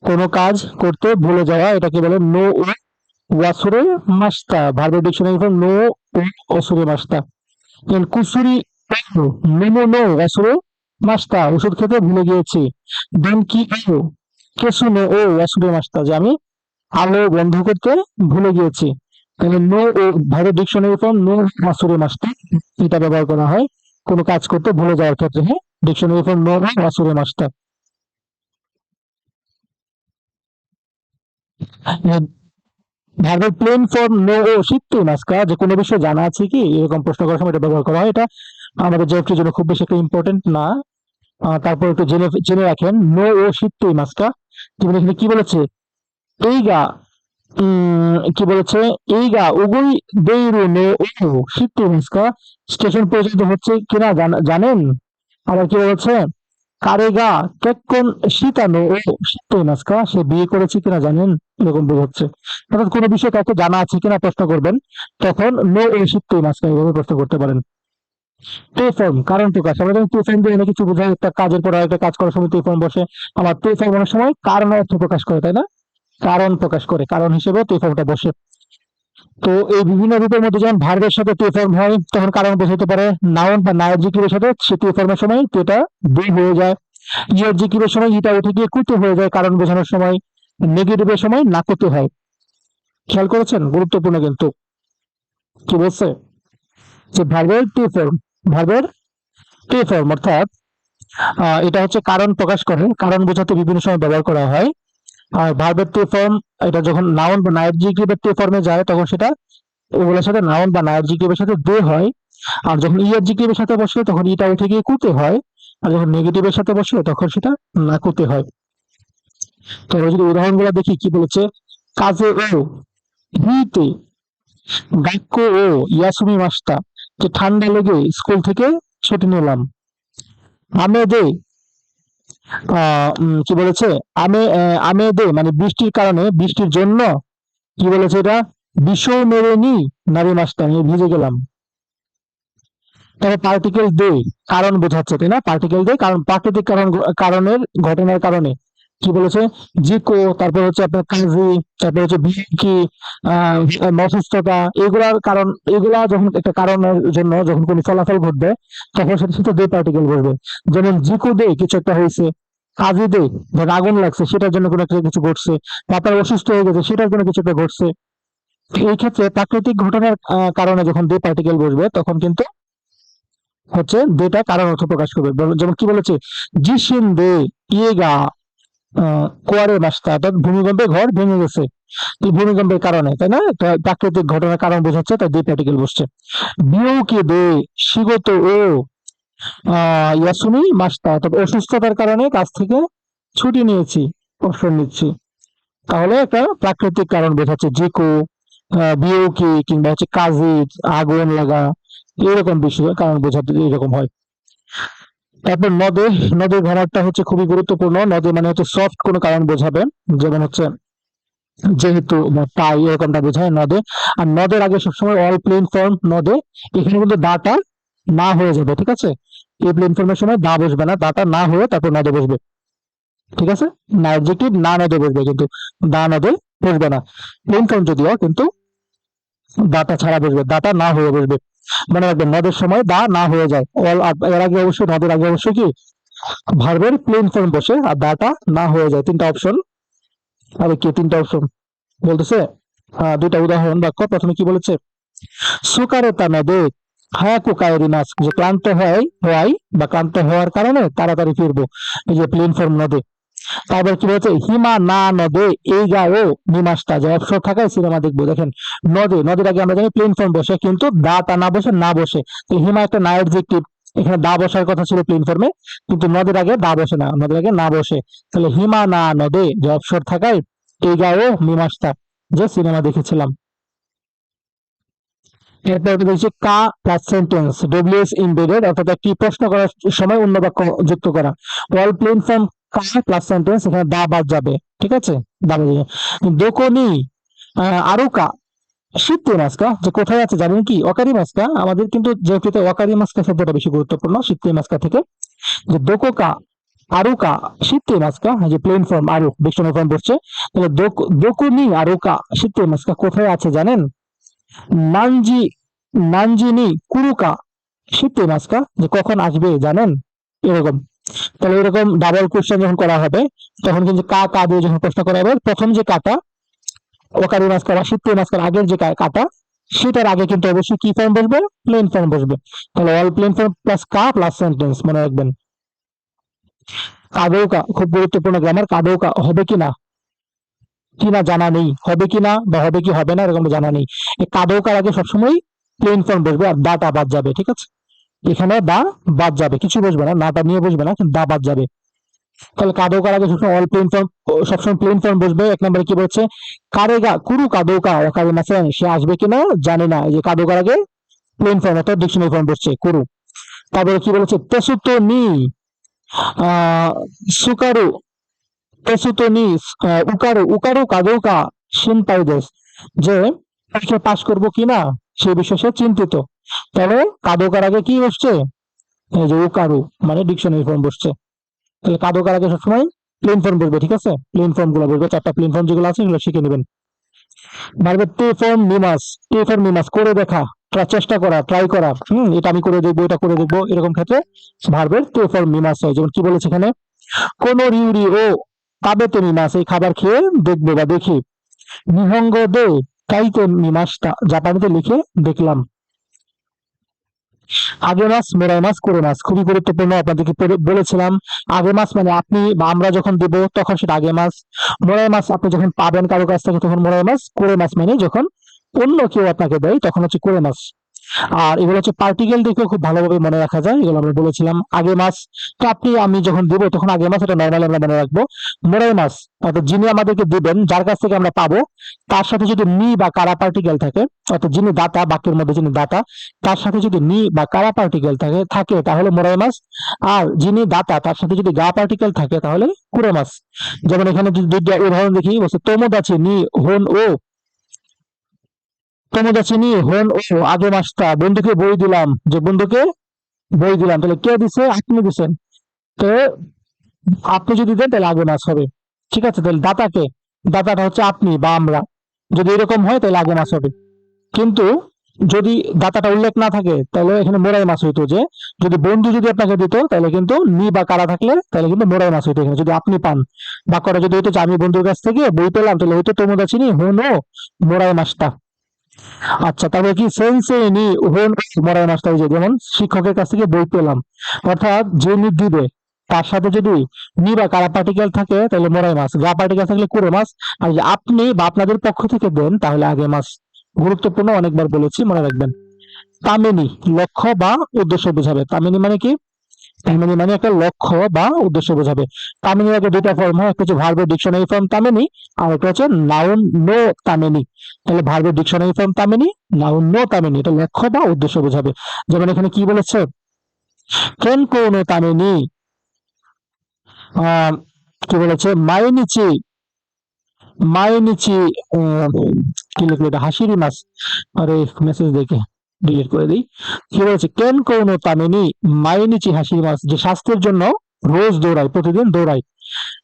কোনো কাজ করতে ভুলে যাওয়া, এটাকে বলে নো ও ওয়াসুরে মাস্তা, ভার্বের ডিকশনারি ফর্ম নো ও ওসুরে মাস্তা। কুসুরি মেমো নো ওয়াসুরে মাস্তা, ওষুধ খেতে ভুলে গিয়েছি। দেন কি ও কেসুনো ও ওয়াসুরে মাস্তা, যে আমি আলো বন্ধ করতে ভুলে গিয়েছি। তাহলে নো ও ভার্বের ডিকশনারি ফর্ম নো ওয়াসুরে মাস্তা, এটা ব্যবহার করা হয় কোনো কাজ করতে ভুলে যাওয়ার ক্ষেত্রে, হ্যাঁ, ডিকশনারি ফর্ম নো ওয়াসুরে মাস্তা। ভার্বের প্লেন ফর্ম নো ও শিখতে মাস্কা, যে কোনো বিষয়ে জানা আছে কি, এরকম প্রশ্ন করার সময় এটা ব্যবহার করা হয়। এটা আমাদের জবটির জন্য খুব বেশি একটা ইম্পর্টেন্ট না, তারপর একটু জেনে জেনে রাখেন, নো ও শিখতে মাস্কা। যেমন এখানে কি বলেছে, এইগা, কি বলেছে, এইগা উগুই দেইরু নো ও শিখতে মাস্কা, স্টেশন পর্যন্ত হচ্ছে কিনা জানেন। আবার কি বলেছে, কারেগা কেক্কন শীতানো ও শীতই মাস্কা, সে বিয়ে করেছে কিনা জানেন, এরকম বোঝাচ্ছে। অর্থাৎ কোনো বিষয় কাউকে জানা আছে কিনা প্রশ্ন করবেন, তখন নো ও শীতই মাস্কা এইভাবে প্রশ্ন করতে পারেন। টু ফর্ম, কারণ প্রকাশ, আমরা যখন টু ফর্ম দিয়ে অনেক কিছু বোঝায়, একটা কাজের পর একটা কাজ করার সময় টু ফর্ম বসে। আমার টু ফর্ম অনেক সময় কারণ অর্থ প্রকাশ করে, তাই না, কারণ প্রকাশ করে, কারণ হিসেবে টু ফর্মটা বসে। তো এই বিভিন্ন রূপের মধ্যে যখন ভার্বের সাথে টু ফর্ম হয় তখন কারণ বোঝাতে পারে, নাউন বা নায়ার সাথে সে টু ফর্মের সময় এটা দুই হয়ে যায়। ইয়ার জিকিরের সময় ইটা উঠে গিয়ে কুতু হয়ে যায় কারণ বোঝানোর সময়, নেগেটিভের সময় নাকুতে হয়। খেয়াল করেছেন, গুরুত্বপূর্ণ কিন্তু। কি বলছে, যে ভার্বের টু ফর্ম, ভার্বের টু ফর্ম অর্থাৎ এটা হচ্ছে কারণ প্রকাশ করে, কারণ বোঝাতে বিভিন্ন সময় ব্যবহার করা হয়। আর ভার্বের টু ফর্ম, এটা যখন নাউন বা নায়ের জিকিরের টু ফর্মে যায় তখন সেটা ওগুলোর সাথে নাউন বা নায়ের জিকিরের সাথে দে হয়। আর যখন ইয়ার জিকিরের সাথে বসে তখন ইটা উঠে গিয়ে কুতে হয়। আর যখন নেগেটিভের সাথে বসে তখন সেটা নাকুতে হয়। তো আমরা যদি উদাহরণগুলো দেখি, কি বলেছে, কাজে ও হিতে গাক্কো ও ইয়াসুমি মাস্তা, যে ঠান্ডা লেগে স্কুল থেকে ছুটি নিলাম। আমে দে, কি বলেছে, আমে দে মানে বৃষ্টির কারণে, বৃষ্টির জন্য, কি বলেছে এটা, বিষয় মেরে নি নারী মাস্তা, আমি ভিজে গেলাম। তবে পার্টিকেল দে কারণ বোঝাচ্ছে, তাই না, পার্টিকেল দে কারণ, প্রাকৃতিক কারণ, কারণের ঘটনার কারণে। কি বলেছে, জিকো, তারপর হচ্ছে আপনার কাজি, তারপর হচ্ছে বিকি, অসুস্থতা, এগুলার কারণ, এগুলা যখন একটা কারণের জন্য যখন কোনো ফলাফল ঘটবে তখন সেটা সাথে দে পার্টিকেল বসবে। যেমন জিকো দে কিছু একটা হয়েছে, কাজি দে ধর আগুন লাগছে সেটার জন্য কোনো একটা কিছু ঘটছে, তারপর অসুস্থ হয়ে গেছে সেটার জন্য কিছু একটা ঘটছে। এই ক্ষেত্রে প্রাকৃতিক ঘটনার কারণে যখন দে পার্টিকেল বসবে তখন কিন্তু হচ্ছে দুইটা কারণ অর্থ প্রকাশ করবে। যেমন কি বলেছে, জিসিন দে ইয়েগা কোয়ারে মাসটা, অর্থাৎ ভূমিকম্পে ঘর ভেঙে গেছে, এই ভূমিকম্পের কারণে, তাই না? এটা প্রাকৃতিক ঘটনার কারণ বোঝাচ্ছে, তাই দুই পার্টিকেল বসছে। বিয়োগে দে শিগত ও ইয়াসুনি মাসটা, অর্থাৎ অসুস্থতার কারণে কাজ থেকে ছুটি নিয়েছি, অবসর নিচ্ছি। তাহলে একটা প্রাকৃতিক কারণ বোঝাচ্ছে, জিকো, বিয়োগে কিংবা হচ্ছে কাজে, আগুন লাগা, এরকম বিষয় কারণ বোঝাতে এরকম হয়। তারপর নদে, নদীর ঘরাটটা হচ্ছে খুবই গুরুত্বপূর্ণ। নদী মানে হচ্ছে সফট কোনো কারণ বোঝাবে, যেমন হচ্ছে যেহেতু বা তাই, এরকমটা বোঝায় নদে। আর নদের আগে সবসময় অল প্লেন ফর্ম নদে, এখানে কিন্তু দাটা না হয়ে যাবে, ঠিক আছে? এই প্লেন ফর্মের সময় দা বসবে না, দাটা না হয়ে তারপর নদে বসবে, ঠিক আছে? না অ্যাডজেক্টিভ না নদে বসবে, কিন্তু দা নদে বসবে না। প্লেন ফর্ম যদিও, কিন্তু দাটা ছাড়া বসবে, দাটা না হয়ে বসবে। মনে রাখবেন, নদের সময় দা না হয়ে যায়, অল এর আগে অবশ্যই, নদের আগে অবশ্যই কি ভার্বের প্লেন ফর্ম বসে আর দাটা না হয়ে যায়। তিনটা অপশন, আরে কি তিনটা অপশন বলতেছে, দুইটা উদাহরণ বাক্য। প্রথমে কি বলেছে, সুকারেতা নদে হায়াকু কায়েরিমাস, যে ক্লান্ত হওয়াই বা ক্লান্ত হওয়ার কারণে তাড়াতাড়ি ফিরবো, এই যে প্লেন ফর্ম নদে। তারপর কি বলছে, হিমা না নদে এই গায়ে নিমাসটা, যে অবসর থাকায় সিনেমা দেখবো। দেখেন, নদে, নদীর আগে আমরা জানি প্লেন ফর্ম বসে, কিন্তু দাটা না বসে না বসে, তো হিমা একটা না অ্যাডজেক্টিভ, এখানে দা বসার কথা ছিল প্লেন ফর্মে, কিন্তু নদীর আগে দা বসে না, নদীর আগে না বসে। তাহলে হিমা না নদে, যে অবসর থাকায় এই গায়ে নিমাসটা, যে সিনেমা দেখেছিলাম। এরপর দেখছি কা প্লাস সেন্টেন্স, ডব্লিউএস ইমবেডেড, অর্থাৎ একটি প্রশ্ন করার সময় অন্য বাক্য যুক্ত করা। অল প্লেন ফর্ম কা প্লাস সেন্টেন্স, এখানে দা বাদ যাবে, ঠিক আছে? দা বাদ যাবে। দোকনি আরুকা শীতে মাস্কা, যে কোথায় আছে জানেন কি, অকারি মাস্কা। আমাদের কিন্তু জেপিতে অকারি মাস্কা শব্দটা বেশি গুরুত্বপূর্ণ শীতে মাস্কা থেকে। যে দোকোকা আরুকা শীতে মাস্কা, যে প্লেন ফর্ম আরু ডিকশনারি ফর্ম বসছে, তাহলে দোকুনি আরুকা শীতে মাস্কা, কোথায় আছে জানেন? নানজি নানজিনি কুরুকা শীতে মাস্কা, যে কখন আসবে জানেন, এরকম। তাহলে এরকম ডাবল কোশ্চেন যখন করা হবে, তখন কিন্তু কা কা দিয়ে যখন প্রশ্ন করা হবে, প্রথম যে কাটা ওকারি মাস্কা বা শীতে মাস্কার আগের যে কাটা, সেটার আগে কিন্তু অবশ্যই কি ফর্ম বসবে, প্লেন ফর্ম বসবে। তাহলে অল প্লেন ফর্ম প্লাস কা প্লাস সেন্টেন্স, মনে রাখবেন। কাদৌকা খুব গুরুত্বপূর্ণ গ্রামার, কাদৌকা হবে কিনা, কিনা জানা নেই, হবে কিনা বা হবে কি হবে না এরকম জানা নেই। এই কাদৌকার আগে সবসময় প্লেন ফর্ম বসবে আর দাটা বাদ যাবে, ঠিক আছে? এখানে দা বাদ যাবে, কিছু বসবে না, নাটা নিয়ে বসবে না, কিন্তু দা বাদ যাবে। তাহলে কাদৌকার আগে সবসময় অল প্লেন ফর্ম, সবসময় প্লেন ফর্ম বসবে। এক নম্বরে কি বলছে, কারেগা কুরু কাদৌকা অকারে মাসেন, সে আসবে কিনা জানে না, এই যে কাদৌকার আগে প্লেন ফর্ম অর্থাৎ ডিকশনারি ফর্ম বসছে কুরু। তারপরে কি বলেছে, তেসুতো নি সুকারু, তেসুতো নি উকারু উকারু কাদৌকা শিনপাই দেশ, যে পরীক্ষা পাশ করবো কিনা সে বিষয়ে সে চিন্তিত। তাহলে কাদৌকার আগে কি বসছে, এই যে উকারু, মানে ডিকশনারি ফর্ম বসছে। তাহলে কাদৌকার আগে সবসময় প্লেন ফর্ম বসবে, ঠিক আছে? প্লেন ফর্ম গুলো বসবে, চারটা প্লেন ফর্ম যেগুলো আছে এগুলো শিখে নেবেন। ভার্বে টে ফর্ম নিমাস, টে ফর্ম নিমাস করে দেখা, চেষ্টা করা, ট্রাই করা, এটা আমি করে দেখবো, এটা করে দেখবো, এরকম ক্ষেত্রে ভার্বের টে ফর্ম নিমাস হয়। যেমন কি বলেছে এখানে, কোন রিউরি ও তাবেতে নিমাস, এই খাবার খেয়ে দেখবো বা দেখি। নিহঙ্গ দে কাইতে নিমাসটা, জাপানিতে লিখে দেখলাম। আগে মাস মোরাই মাস করে মাস, খুবই গুরুত্বপূর্ণ, আপনাদেরকে বলেছিলাম। আগে মাস মানে আপনি বা আমরা যখন দেব তখন সেটা আগে মাস। মোরাই মাস আপনি যখন পাবেন কারো কাছ থেকে তখন মোরাই মাস। করে মাস মানে যখন অন্য কেউ আপনাকে দেয় তখন হচ্ছে করে মাস। আর এগুলো হচ্ছে পার্টিকেল দেখে খুব ভালোভাবে মনে রাখা যায়, এগুলো আমরা বলেছিলাম। আগে মাস তো আপনি আমি যখন দেবো তখন আগে মাস, এটা নর্মালি আমরা মনে রাখবো। মোরাই মাস অর্থাৎ যিনি আমাদেরকে দিবেন, যার কাছ থেকে আমরা পাবো, তার সাথে যদি নি বা কারা পার্টিকেল থাকে, অর্থাৎ যিনি দাতা, বাক্যের মধ্যে যিনি দাতা, তার সাথে যদি নি বা কারা পার্টিকেল থাকে তাহলে মোরাই মাস। আর যিনি দাতা তার সাথে যদি গা পার্টিকেল থাকে তাহলে কুড়ে মাস। যেমন এখানে যদি দুইটা উদাহরণ দেখি, বলছে তোমোদাচি নি হোন ও, তোমোদাচি নি হোন ও আগে মাসটা, বন্ধুকে বই দিলাম, যে বন্ধুকে বই দিলাম, তাহলে কে দিছে, আপনি দিছেন। তো আপনি যদি দেন তাহলে আগে মাস হবে, ঠিক আছে? তাহলে দাতাকে, দাতাটা হচ্ছে আপনি বা আমরা, যদি এরকম হয় তাহলে আগে মাস হবে। কিন্তু যদি দাতাটা উল্লেখ না থাকে তাহলে এখানে মোরাই মাছ হইতো, যে যদি বন্ধু যদি আপনাকে দিত তাহলে কিন্তু নি বা কারা থাকলে তাহলে কিন্তু মোরাই মাছ হইতো। এখানে যদি আপনি পান, বাক্যটা যদি হইতো যে আমি বন্ধুর কাছ থেকে বই পেলাম, তাহলে হয়তো তোমরা চিনি হোনো মোরাই মাছটা। আচ্ছা, তাহলে কি সেন্সে নি হোন মোরাই মাছটা, যেমন শিক্ষকের কাছ থেকে বই পেলাম, অর্থাৎ যিনি দিবে তার সাথে যদি নি বা কারা পার্টিকেল থাকে তাহলে মোরাই মাছ, গা পার্টিকেল থাকলে কুড়ে মাছ, আর যদি আপনি বা আপনাদের পক্ষ থেকে দেন তাহলে আগে মাছ। গুরুত্বপূর্ণ, অনেকবার বলেছি, মনে রাখবেন। তামেনি লক্ষ্য বা উদ্দেশ্য বোঝাবে। তামেনি মানে কি? তামেনি মানে একটা লক্ষ্য বা উদ্দেশ্য বোঝাবে। তামেনির আগে দুইটা ফর্ম হয়, একটা হচ্ছে ভার্বের ডিকশনারি ফর্ম তামেনি, আর একটা হচ্ছে নাউন নো তামেনি। তাহলে ভার্বের ডিকশনারি ফর্ম তামেনি, নাউন নো তামেনি, এটা লক্ষ্য বা উদ্দেশ্য বোঝাবে। যেমন এখানে কি বলেছে, কেন কোনো তামেনি, আহ কি বলেছে, মাইনিচি, মাইনিচি, কি লিখলো এটা, হাসিরি মাস, আরে মেসেজ দেখে ডিলিট করে দিই। কি বলেছে, কেন কোনো তামেনি মাইনিচি হাসিরি মাস, যে স্বাস্থ্যের জন্য রোজ দৌড়াই, প্রতিদিন দৌড়াই।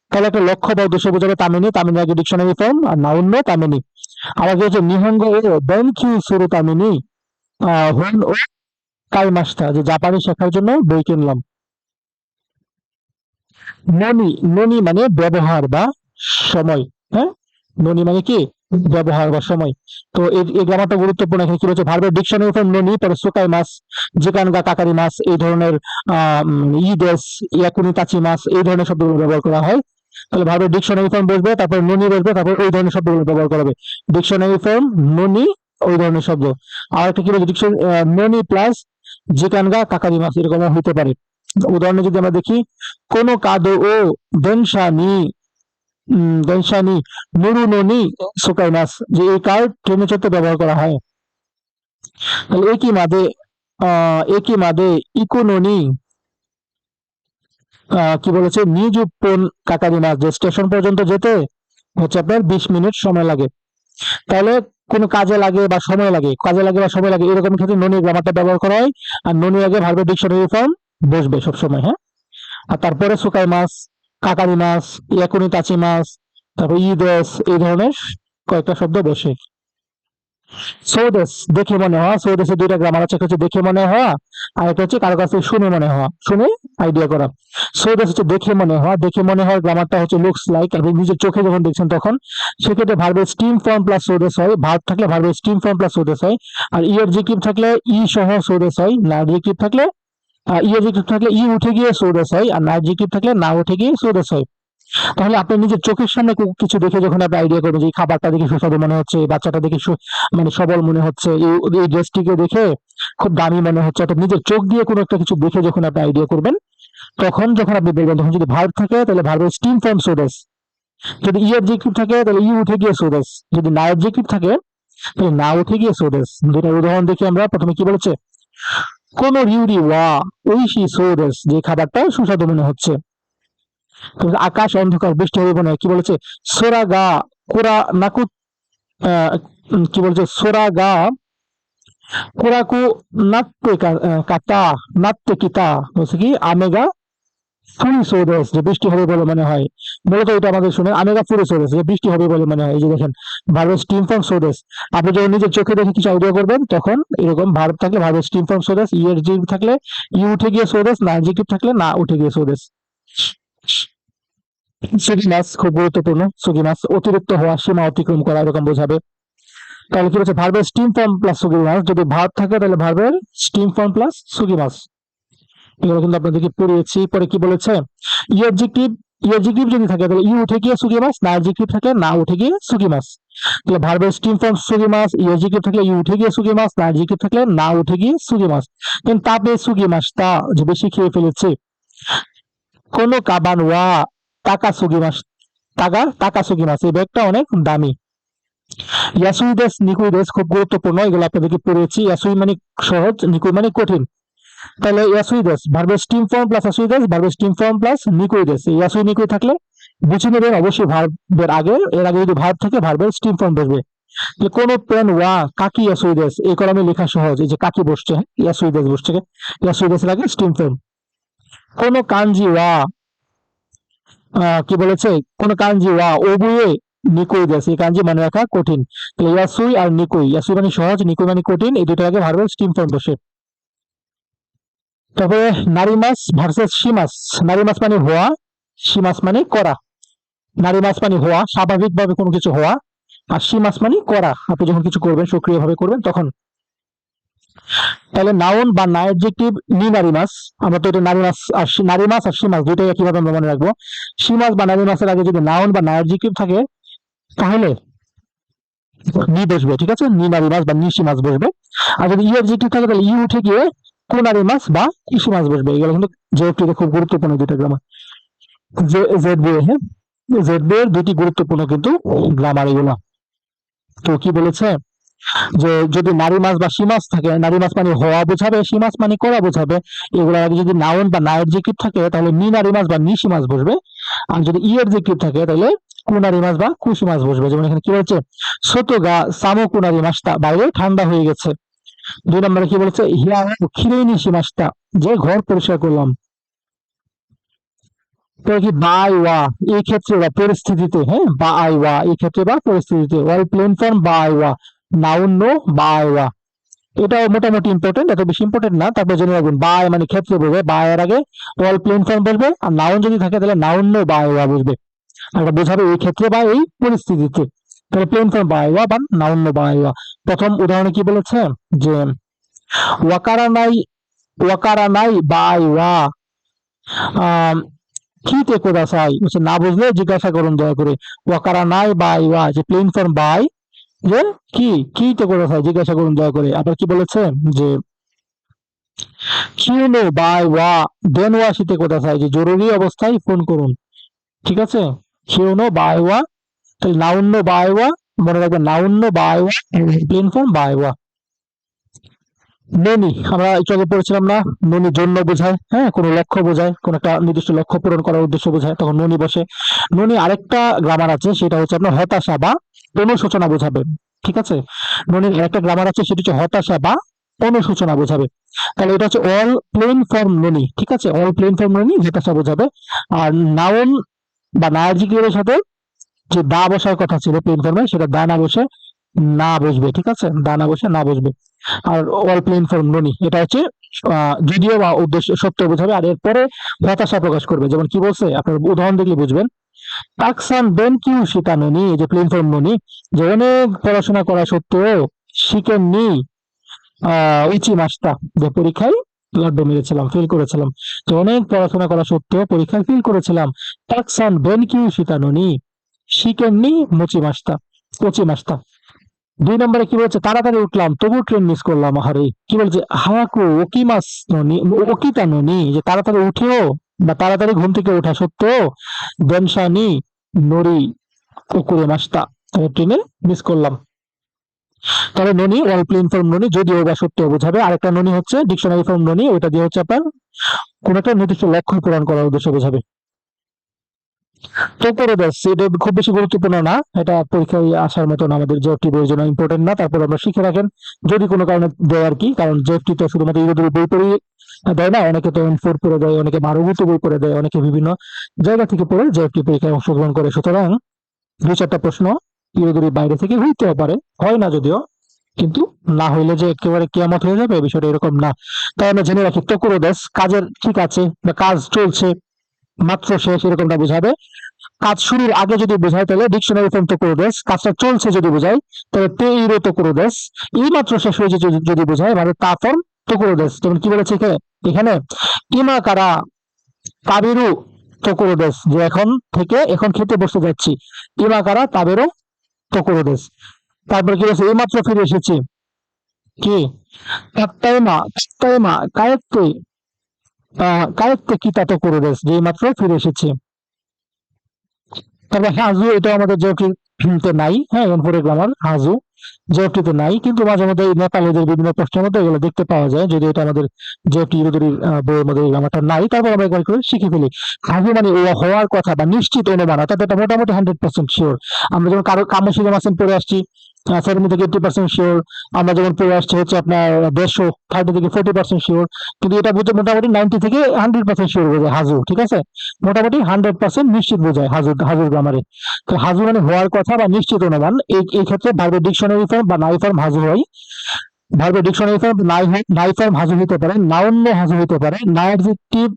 তাহলে একটা লক্ষ্য বা উদ্দেশ্য বোঝাবে তামেনি, তামেনি আগে ডিকশনারি ফর্ম, আর নাউন নো তামেনি। আবার হচ্ছে নিহঙ্গ এ বেনকিউ সুরু তামেনি হোন ও কাই মাস্তা, যে জাপানি শেখার জন্য বই কিনলাম। ননি, ননি মানে ব্যবহার বা সময়। হ্যাঁ, ননি মানে কি? ব্যবহার বা সময়। তো এই গ্রামারটা গুরুত্বপূর্ণ। এখানে কি বলছে, ভার্বের ডিকশনারি ফর্ম ননি, পরে সুকাই মাছ, জিকানগা কাকারি মাছ, এই ধরনের ইদেস, ইয়াকুনি তাচি মাছ, এই ধরনের শব্দগুলো ব্যবহার করা হয়। তাহলে ভার্বের ডিকশনারি ফর্ম বসবে, তারপর ননি বসবে, তারপর ওই ধরনের শব্দগুলো ব্যবহার করা হবে। ডিকশনারি ফর্ম ননি, ওই ধরনের শব্দ। আর একটা কি বলছে, ডিকশনারি ননি প্লাস জিকানগা কাকারি মাছ, এরকম হতে পারে। উদাহরণে যদি আমরা দেখি, কোনো কাদো ও দেনশানি, দেনশানি নুরুননি সুকাইনাস, যে এই কার্ড ট্রেনে চড়তে ব্যবহার করা হয়। তাহলে একই মাদে ইকোননি, কি বলেছে, নিযুপন কাকারি মাস, যে স্টেশন পর্যন্ত যেতে হচ্ছে আপনার 20 মিনিট সময় লাগে। তাহলে কোনো কাজে লাগে বা সময় লাগে, কাজে লাগে বা সময় লাগে, এরকম ক্ষেত্রে ননি গ্রামারটা ব্যবহার করা হয়। আর ননি আগে ভার্বের ডিকশনারি ফর্ম বসবে সবসময়। হ্যাঁ, আর তারপরে সুকাই মাছ, কাকারি মাছ, ইয়াকুনি তাচি মাছ, তারপর ইদেস, এই ধরনের কয়েকটা শব্দ বসে। সৌদেশ দেখে মনে হওয়া, সৌদেশে দুইটা গ্রামার আছে, একটা হচ্ছে দেখে মনে হওয়া, আর একটা হচ্ছে কারো কাছে শুনে মনে হওয়া, শুনে আইডিয়া করা। সৌদেশ হচ্ছে দেখে মনে হওয়া, দেখে মনে হওয়ার গ্রামারটা হচ্ছে লুকস লাইক, আপনি নিজের চোখে যখন দেখছেন তখন, সেক্ষেত্রে ভার্বের স্টিম ফর্ম প্লাস সৌদেশ হয়, ভার্ব থাকলে ভার্বের স্টিম ফর্ম প্লাস সৌদেশ হয়। আর ইএরজেক্টিভ থাকলে ই সহ সৌদেশ হয়, না অ্যাডজেক্টিভ থাকলে ইএরজেক্টিভ থাকলে ই উঠে গিয়ে সৌদেশ হয়, আর না অ্যাডজেক্টিভ থাকলে না উঠে গিয়ে সৌদেশ হয়। তাহলে আপনি নিজের চোখের সামনে কিছু দেখে যখন আপনি আইডিয়া করবেন যে এই খাবারটা দেখে সুস্বাদু মনে হচ্ছে, এই বাচ্চাটা দেখে মানে সবল মনে হচ্ছে, এই ড্রেসটিকে দেখে খুব দামি মনে হচ্ছে, অর্থাৎ নিজের চোখ দিয়ে কোনো একটা কিছু দেখে যখন আপনি আইডিয়া করবেন, তখন যখন আপনি বলবেন, তখন যদি ভার্ব থাকে তাহলে ভার্বের স্টিম ফর্ম সোডেস, যদি ই অবজেক্টিভ থাকে তাহলে ই উঠে গিয়ে সোডেস, যদি না অবজেক্টিভ থাকে তাহলে না উঠে গিয়ে সোডেস। দুটার উদাহরণ দেখি আমরা। প্রথমে কি বলেছে, কোন রিউরি ওয়া ওইশি সোডেস, যে খাবারটা সুস্বাদু মনে হচ্ছে। আকাশ অন্ধকার, বৃষ্টি হবে মনে হয়। কি বলেছে, সোরা গা কোরা নাকু, কি বলছে, সোরা গা কোরাকু নাত্তে কাতা, নাত্তে কিতা, বলছে কি আমেগা ফুরি সোদেস, যে বৃষ্টি হবে বলে মনে হয়। মূলত এটা আমাদের শুনে আমেগা ফুরি সোদেস, যে বৃষ্টি হবে বলে মনে হয়। এই যে দেখেন, ভার্বের স্টিম ফর্ম সোদেস। আপনি যখন নিজের চোখে দেখে কিছু আইডিয়া করবেন, তখন এরকম ভার্ব থাকলে ভার্বের স্টিম ফর্ম সোদেস, ইয়ের জিভ থাকলে ই উঠে গিয়ে সোদেস, না অ্যাডজেক্টিভ থাকলে না উঠে গিয়ে সোদেস। সুগি মাছ খুব গুরুত্বপূর্ণ। সুগি মাছ অতিরিক্ত হওয়া, সীমা অতিক্রম করা, এরকম বোঝাবে। তাহলে কি হচ্ছে, ভার্বের স্টিম ফর্ম প্লাস সুগি মাছ, যদি ভার্ব থাকে তাহলে ভার্বের স্টিম ফর্ম প্লাস সুগি মাছ। এগুলো কিন্তু আপনাদেরকে পড়িয়েছি। পরে কি বলেছে, ইয়েরজিটিভ, ইয়েরজিটিভ যদি থাকে তাহলে ই উঠে গিয়ে সুগি মাছ, না অ্যাডজেক্টিভ থাকলে না উঠে গিয়ে সুগি মাছ। তাহলে ভার্বের স্টিম ফর্ম সুগি মাছ, ইয়েরজিটিভ থাকলে ই উঠে গিয়ে সুগি মাছ, না অ্যাডজেক্টিভ থাকলে না উঠে গিয়ে সুগি মাছ। কিন্তু তাপে সুগি মাছ, তা যে বেশি খেয়ে ফেলেছে। কোনো কাবান ওয়া টাকা সুগি মাছ, টাকা টাকা সুগি মাছ, এই ব্যাগটা অনেক দামি। ইয়াসুইদেস নিকুইদেস খুব গুরুত্বপূর্ণ, এগুলো আপনাদেরকে পড়েছি। ইয়াসুই মানে সহজ, নিকুই মানে কঠিন। তাহলে ইয়াসুইদেস ভার্বের স্টিম ফর্ম প্লাস ইয়াসুইদেস, ভার্বের স্টিম ফর্ম প্লাস নিকুইদেস। ইয়াসুই নিকুই থাকলে বুঝে নেবেন অবশ্যই ভার্বের আগে, এর আগে যদি ভার্ব থাকে ভার্বের স্টিম ফর্ম বসবে। কোন পেন ওয়া কাকি ইয়াসুইদেস, এই কলমে লেখা সহজ, এই যে কাকি বসছে, ইয়াসুইদেস বসছে, ইয়াসুইদেসের আগে স্টিম ফর্ম। কোন কাঞ্জি ওয়া, কি বলেছে, কোন কাঞ্জি ওয়া ওবুয়ে নিকুই দেশ, এই কাঞ্জি মনে রাখা কঠিন। তাহলে ইয়াসুই আর নিকুই, ইয়াসুই মানে সহজ, নিকুই মানে কঠিন, এই দুটোর আগে ভার্বের স্টিম ফর্ম বসে। তারপরে নারী মাছ ভার্সেস শিমাস। নারী মাছ মানে হওয়া, শিমাস মানে করা। নারী মাছ মানে হওয়া, স্বাভাবিকভাবে কোনো কিছু হওয়া, আর শিমাস মানে করা, আপনি যখন কিছু করবেন, সক্রিয়ভাবে করবেন তখন। তাহলে নাউন বা না অ্যাডজেক্টিভ নি নারী মাছ, আমরা তো এটা নারী মাছ আর সি মাছ দুইটাই একইভাবে আমরা মনে রাখবো। সি মাছ বা নারী মাছের আগে যদি নাউন বা না অ্যাডজেক্টিভ থাকে তাহলে নি বসবে, ঠিক আছে, নি নারী মাছ বা নিশি মাছ বসবে। আর যদি ই অ্যাডজেক্টিভ থাকে তাহলে ই উঠে গিয়ে কো নারী মাছ বা ইসি মাছ বসবে। এগুলো কিন্তু জেড খুব গুরুত্বপূর্ণ দুইটা গ্রামার। জেড বই, হ্যাঁ, জেড বইয়ের দুটি গুরুত্বপূর্ণ কিন্তু গ্রামার এগুলো। তো কি বলেছে যে যদি নারী মাছ বা সি মাছ থাকে, নারী মাছ মানে হওয়া বোঝাবে, সি মাছ মানে করা বোঝাবে, এগুলোর আগে যদি নাউন বা না অ্যাডজেক্টিভ থাকে তাহলে নি নারী মাছ বা নিশি মাছ বসবে। আর যদি ই অ্যাডজেক্টিভ থাকে তাহলে কুনারি মাছ বা কুশি মাছ বসবে। যেমন এখানে কি বলছে, ছোট গা সামো কুনারি মাছটা, বাইরে ঠান্ডা হয়ে গেছে। 2 নম্বরে কি বলেছে, হিয়া খিরে নিশি মাছটা, যে ঘর পরিষ্কার করলাম। তো কি বাই ওয়া, এই ক্ষেত্রে বা পরিস্থিতিতে, হ্যাঁ, বাই ওয়া এই ক্ষেত্রে বা পরিস্থিতিতে, ওয়াল প্লেন ফর্ম বাই ওয়া, নাউন নো বাই ওয়া। এটাও মোটামুটি ইম্পর্টেন্ট, এত বেশি ইম্পর্টেন্ট না, তারপর জেনে রাখবেন বাই মানে ক্ষেত্রে বলবে, বাই এর আগে ওয়াল প্লেন ফর্ম বলবে, আর নাউন যদি থাকে তাহলে নাউন নো বাই ওয়া বলবে। আর এটা বোঝাবে এই ক্ষেত্রে বা এই পরিস্থিতিতে। তাহলে প্লেন ফর্ম বাই ওয়া বা নাউন নো বাই ওয়া। প্রথম উদাহরণে কি বলেছে যে ওয়াকারা নাই, ওয়াকারা নাই বাই ওয়া, খিতে কোদাসাই, না বুঝলে জিজ্ঞাসা করুন দয়া করে। ওয়াকারা নাই বাই ওয়া, যে প্লেন ফর্ম বাই, যে কি খিতে কোদাসাই, জিজ্ঞাসা করুন দয়া করে। আবার কি বলেছে যে কিউনো বাই ওয়া দেন ওয়া শীতে কোদাসাই, যে জরুরি অবস্থায় ফোন করুন, ঠিক আছে। কিউনো বাই ওয়া, তাহলে নাউন্য বাই ওয়া, মনে রাখবেন নাউন্য বাই ওয়া, প্লেন ফর্ম বাই ওয়া। ননি আমরা একটু আগে পড়েছিলাম না, ননি জন্য বোঝায়, হ্যাঁ, কোনো লক্ষ্য বোঝায়, কোনো একটা নির্দিষ্ট লক্ষ্য পূরণ করার উদ্দেশ্য বোঝায়, তখন ননি বসে। ননি আরেকটা গ্রামার আছে, সেটা হচ্ছে আপনার হতাশা বা অনুশোচনা বোঝাবে, ঠিক আছে। ননির আরেকটা গ্রামার আছে, সেটা হচ্ছে হতাশা বা অনুশোচনা বোঝাবে। তাহলে এটা হচ্ছে অল প্লেন ফর্ম ননি, ঠিক আছে, অল প্লেন ফর্ম ননি হতাশা বোঝাবে। আর নাউন বা নায়াজিকের সাথে যে দা বসার কথা ছিল প্লেন ফর্মে, সেটা দা না বসে না বসবে, ঠিক আছে, দা না বসে না বসবে। আর অল প্লেন ফর্ম ননি এটা হচ্ছে যদিও বা উদ্দেশ্য সত্য বোঝাবে, আর এরপরে হতাশা প্রকাশ করবে। যেমন কি বলছে, আপনার উদাহরণ দেখলে বুঝবেন। তাকসান বেন কিউ শিকাননি, এই যে প্লেন ফর্ম ননি, যে অনেক পড়াশোনা করা সত্ত্বেও শিখেননি ইচি মাস্টা, যে পরীক্ষায় লাড্ডু মেরেছিলাম, ফেল করেছিলাম। যে অনেক পড়াশোনা করা সত্ত্বেও পরীক্ষায় ফেল করেছিলাম। তাকসান বেন কিউ শিকাননি, শিখেননি মুচি মাস্টা, কচি মাস্টা। 2 নম্বরে কি বলছে, তাড়াতাড়ি উঠলাম তবু ট্রেন মিস করলাম, আহারে। কি বলছে, হায়াকু ওকি মাস ননি, ওকিতা ননি, যে তাড়াতাড়ি উঠেও বা তাড়াতাড়ি ঘুম থেকে ওঠা সত্ত্বেও দেনশানি নরি কুকুরে মাসটা, ট্রেনে মিস করলাম। তাহলে ননি অল প্লেন ফর্ম ননি যদিও বা সত্ত্বেও বোঝাবে। আরেকটা ননি হচ্ছে ডিকশনারি ফর্ম ননি, ওইটা দিয়ে হচ্ছে আপনার কোন একটা নির্দিষ্ট লক্ষ্য পূরণ করার উদ্দেশ্য বোঝাবে। তো করে যাচ্ছি, এটা খুব বেশি গুরুত্বপূর্ণ না, এটা পরীক্ষায় আসার মতন আমাদের জেএফটি বইয়ের জন্য ইম্পর্টেন্ট না, তারপর আমরা শিখে রাখেন যদি কোনো কারণে দেয় আর কি। কারণ জেএফটি তো শুধুমাত্র ইউরোদের বই পড়েই দেয় না, অনেকে তো M4 পড়ে দেয়, অনেকে মারুভূত বই পড়ে দেয়, অনেকে বিভিন্ন জায়গা থেকে পড়ে জেএফটি পরীক্ষায় অংশগ্রহণ করে। সুতরাং 2-4টা প্রশ্ন ইউরোদের বাইরে থেকে হইতেও পারে, হয় না যদিও, কিন্তু না হইলে যে একেবারে কিয়ামত হয়ে যাবে বিষয়টা এরকম না। তাই আমরা জেনে রাখি, তকুরোদেশ কাজের ঠিক আছে বা কাজ চলছে, মাত্র শেষ, এরকমটা বোঝাবে। কাজ শুরুর আগে যদি বোঝায় তাহলে ডিকশনারি ফর্ম তো করে দেশ, কাজটা চলছে যদি বোঝায় তাহলে তে ইরো তো করে দেশ, এই মাত্র শেষ হয়েছে যদি বোঝায় মানে তা ফর্ম তো করে দেশ। যেমন কি বলেছে এখানে ইমা কারা তাবেরু তো করে দেশ, যে এখন থেকে এখন খেতে বসতে যাচ্ছি, ইমা কারা তাবেরু তো করে দেশ। তারপর কি বলছে, এই মাত্র ফিরে এসেছি, কি কাত্তাইমা কাত্তাইমা কায়েত্তে কায়েত্তে কি তা তো করে দেশ, যে এই মাত্র ফিরে এসেছি। তারপর হাজু, এটা আমাদের জেওটিতে নাই, হ্যাঁ, এনফোরে গ্রামার হাজু জেওটিতে নাই, কিন্তু মাঝে মধ্যে নেপালিদের বিভিন্ন প্রশ্নের মধ্যে এগুলো দেখতে পাওয়া যায়, যদি এটা আমাদের জেওটি ইউরোদুরি বইয়ের মধ্যে এই গ্রামারটা নাই, তারপর আমরা একবার করে শিখে ফেলি। হাজু মানে ও হওয়ার কথা বা নিশ্চিত অনুমান, অর্থাৎ এটা মোটামুটি 100% শিওর। আমরা যেমন কারো কামশিলা মাসেন পড়ে আসছি 70 থেকে 80% শিওর, আমরা যেমন পড়ে আসছি হচ্ছে আপনার 150 30 থেকে 40% শিওর, কিন্তু এটা বুঝতে মোটামুটি 90 থেকে 100% শিওর বোঝায় হাজু, ঠিক আছে, মোটামুটি 100% নিশ্চিত বোঝায় হাজুর গ্রামারে। তো হাজু মানে হওয়ার কথা বা নিশ্চিত অনুমান, এই ক্ষেত্রে ভার্বের ডিকশনারি ফর্ম বা নাই ফর্ম হাজু হয়। ভার্বের ডিকশনারি ফর্ম নাই ফর্ম হাজু হতে পারে, নাউন হাজু হতে পারে, না অ্যাডজেক্টিভ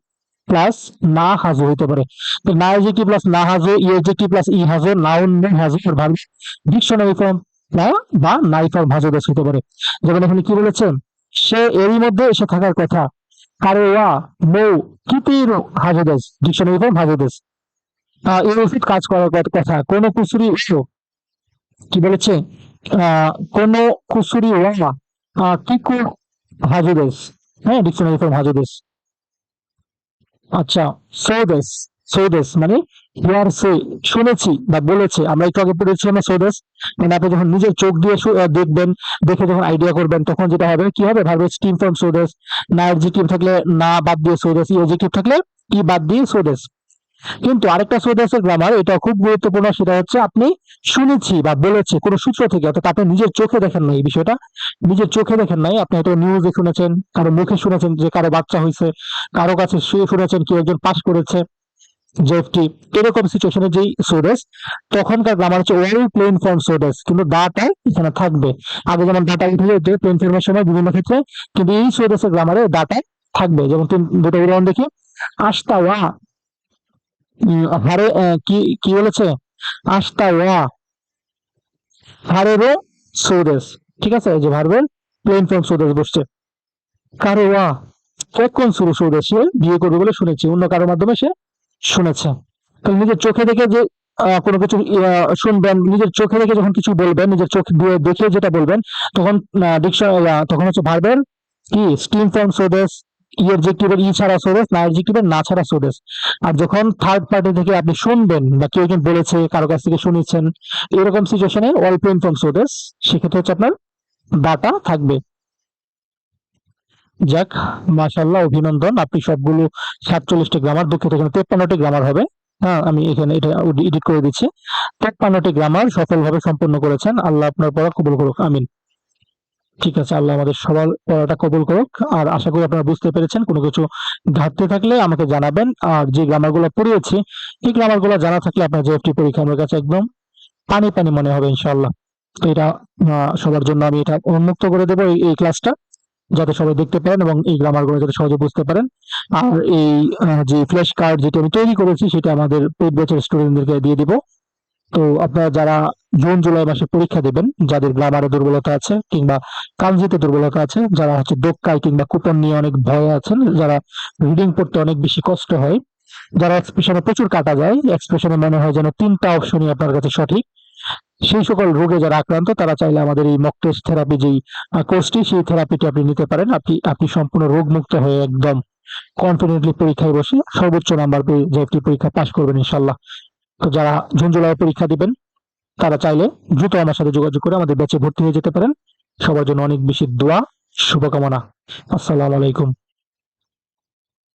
প্লাস না হাজু হতে পারে। তো না অ্যাডজেক্টিভ প্লাস না হাজু, ই অ্যাডজেক্টিভ প্লাস ই হাজু, নাউন হাজু, আর ভার্বের ডিকশনারি ফর্ম না বা নাই ফর্ম হাজু বেশ হতে পারে। যেমন এখানে কি বলেছে, সে এরই মধ্যে এসে থাকার কথা। কারোয়া মৌ কিতির হাজেদেস, ডিকশনারি ফর্ম হাজেদেস। এই উচিত কাজ করার কথা। কোনো কুসুরি উৎস কি বলেছে? কোন কুসুরি ওয়ামা কিকু হাজেদেস। হ্যাঁ, ডিকশনারি ফর্ম হাজেদেস। আচ্ছা, সৌদেস। সৌদেস মানে হিয়ার সে, শুনেছি বা বলেছে। আমরা একটু আগে পড়েছিলাম না সৌদেস মানে আপনি যখন নিজের চোখ দিয়ে দেখবেন, দেখে যখন আইডিয়া করবেন, তখন যেটা হবে কি হবে, ভার্বের স্টিম ফর্ম সৌদেস। না অ্যাডজেক্টিভ থাকলে না বাদ দিয়ে সৌদেস, অ্যাডজেক্টিভ থাকলে ই বাদ দিয়ে সৌদেস। কিন্তু আরেকটা সৌদেসের গ্রামার, এটা খুব গুরুত্বপূর্ণ, সেটা হচ্ছে আপনি শুনেছি বা বলেছে কোনো সূত্র থেকে, অর্থাৎ আপনি নিজের চোখে দেখেন নাই এই বিষয়টা, নিজের চোখে দেখেন নাই, আপনি হয়তো নিউজে শুনেছেন, কারো মুখে শুনেছেন যে কারো বাচ্চা হয়েছে, কারো কাছে শুয়ে শুনেছেন কেউ একজন পাস করেছে জেএফটি, এরকম সিচুয়েশনে যেই সোডেস, তখনকার গ্রামার হচ্ছে ওয়েল প্লেন ফর্ম সোডেস, কিন্তু দাটা এখানে থাকবে। আগে যেমন ডাটা উঠে যেত প্লেন ফর্মের সময় বিভিন্ন ক্ষেত্রে, কিন্তু এই সোডেসের গ্রামারে ডাটা থাকবে। যেমন দুটো উদাহরণ দেখি। আস্তা ওয়া, হারে কি কি বলেছে? আস্তা ওয়া হারেরও সোডেস। ঠিক আছে, এই যে ভার্বের প্লেন ফর্ম সোডেস বসছে। কারো ওয়া কোন শুরু সোডেস, সে বিয়ে করবে বলে শুনেছি, অন্য কারোর মাধ্যমে সে শুনেছে। তো নিজের চোখে দেখে যে কোনো কিছু শুনবেন, নিজের চোখে দেখে যখন কিছু বলবেন, নিজের চোখ দিয়ে দেখে যেটা বলবেন, তখন তখন হচ্ছে ভার্বের কি স্টিম ফর্ম সোদেস, অ্যাডজেক্টিভের ই ছাড়া সোদেস, না অ্যাডজেক্টিভের না ছাড়া সোদেস। আর যখন থার্ড পার্টি থেকে আপনি শুনবেন বা কেউ একজন বলেছে, কারো কাছ থেকে শুনেছেন, এরকম সিচুয়েশনে অল প্লেন ফর্ম সোদেস, সেক্ষেত্রে হচ্ছে আপনার ডাটা থাকবে। যাক, মাশাআল্লাহ, অভিনন্দন, আপনি সবগুলো 47টি গ্রামার, দুঃখিত এখানে 53টি গ্রামার হবে। হ্যাঁ, আমি এখানে এটা এডিট করে দিচ্ছি। 53টি গ্রামার সফলভাবে সম্পন্ন করেছেন। আল্লাহ আপনার পড়া কবুল করুক, আমিন। ঠিক আছে, আল্লাহ আমাদের সবার পড়াটা কবুল করুক। আর আশা করি আপনারা বুঝতে পেরেছেন। কোনো কিছু ঘাটতি থাকলে আমাকে জানাবেন। আর যে গ্রামারগুলো পড়িয়েছি, এই গ্রামারগুলো জানা থাকলে আপনার জেএফটি পরীক্ষা আমার কাছে একদম পানি পানি মনে হবে ইনশাআল্লাহ। তো এটা সবার জন্য আমি এটা উন্মুক্ত করে দেবো এই ক্লাসটা, যাতে সবাই দেখতে পারেন এবং এই গ্রামার গুলো যাতে সহজে বুঝতে পারেন। আর এই যে ফ্ল্যাশ কার্ড যেটা আমি তৈরি করেছি, সেটা আমাদের পেইড ব্যাচের স্টুডেন্টদেরকে দিয়ে দিব। তো আপনারা যারা জুন জুলাই মাসে পরীক্ষা দিবেন, যাদের গ্রামারে দুর্বলতা আছে কিংবা কাঞ্জিতে দুর্বলতা আছে, যারা হচ্ছে দোক্কায় কিংবা কুপন নিয়ে অনেক ভয়ে আছেন, যারা রিডিং পড়তে অনেক বেশি কষ্ট হয়, যারা এক্সপ্রেশনে প্রচুর কাটা যায়, এক্সপ্রেশনে মনে হয় যেন 3টা অপশনই আপনার কাছে সঠিক, সেই সকল রোগে যারা আক্রান্ত, তারা চাইলে আমাদের এই মক টেস্ট থেরাপি যেই কোর্সটি, সেই থেরাপিটি আপনি নিতে পারেন। আপনি সম্পূর্ণ রোগ মুক্ত হয়ে একদম কনফিডেন্টলি পরীক্ষায় বসে সর্বোচ্চ নাম্বার পেয়ে জেএফটি পরীক্ষা পাশ করবেন ইনশাল্লাহ। তো যারা জুন জুলাই পরীক্ষা দিবেন, তারা চাইলে দ্রুত আমার সাথে যোগাযোগ করে আমাদের ব্যাচে ভর্তি হয়ে যেতে পারেন। সবার জন্য অনেক বেশি দোয়া, শুভকামনা। আসসালামু আলাইকুম।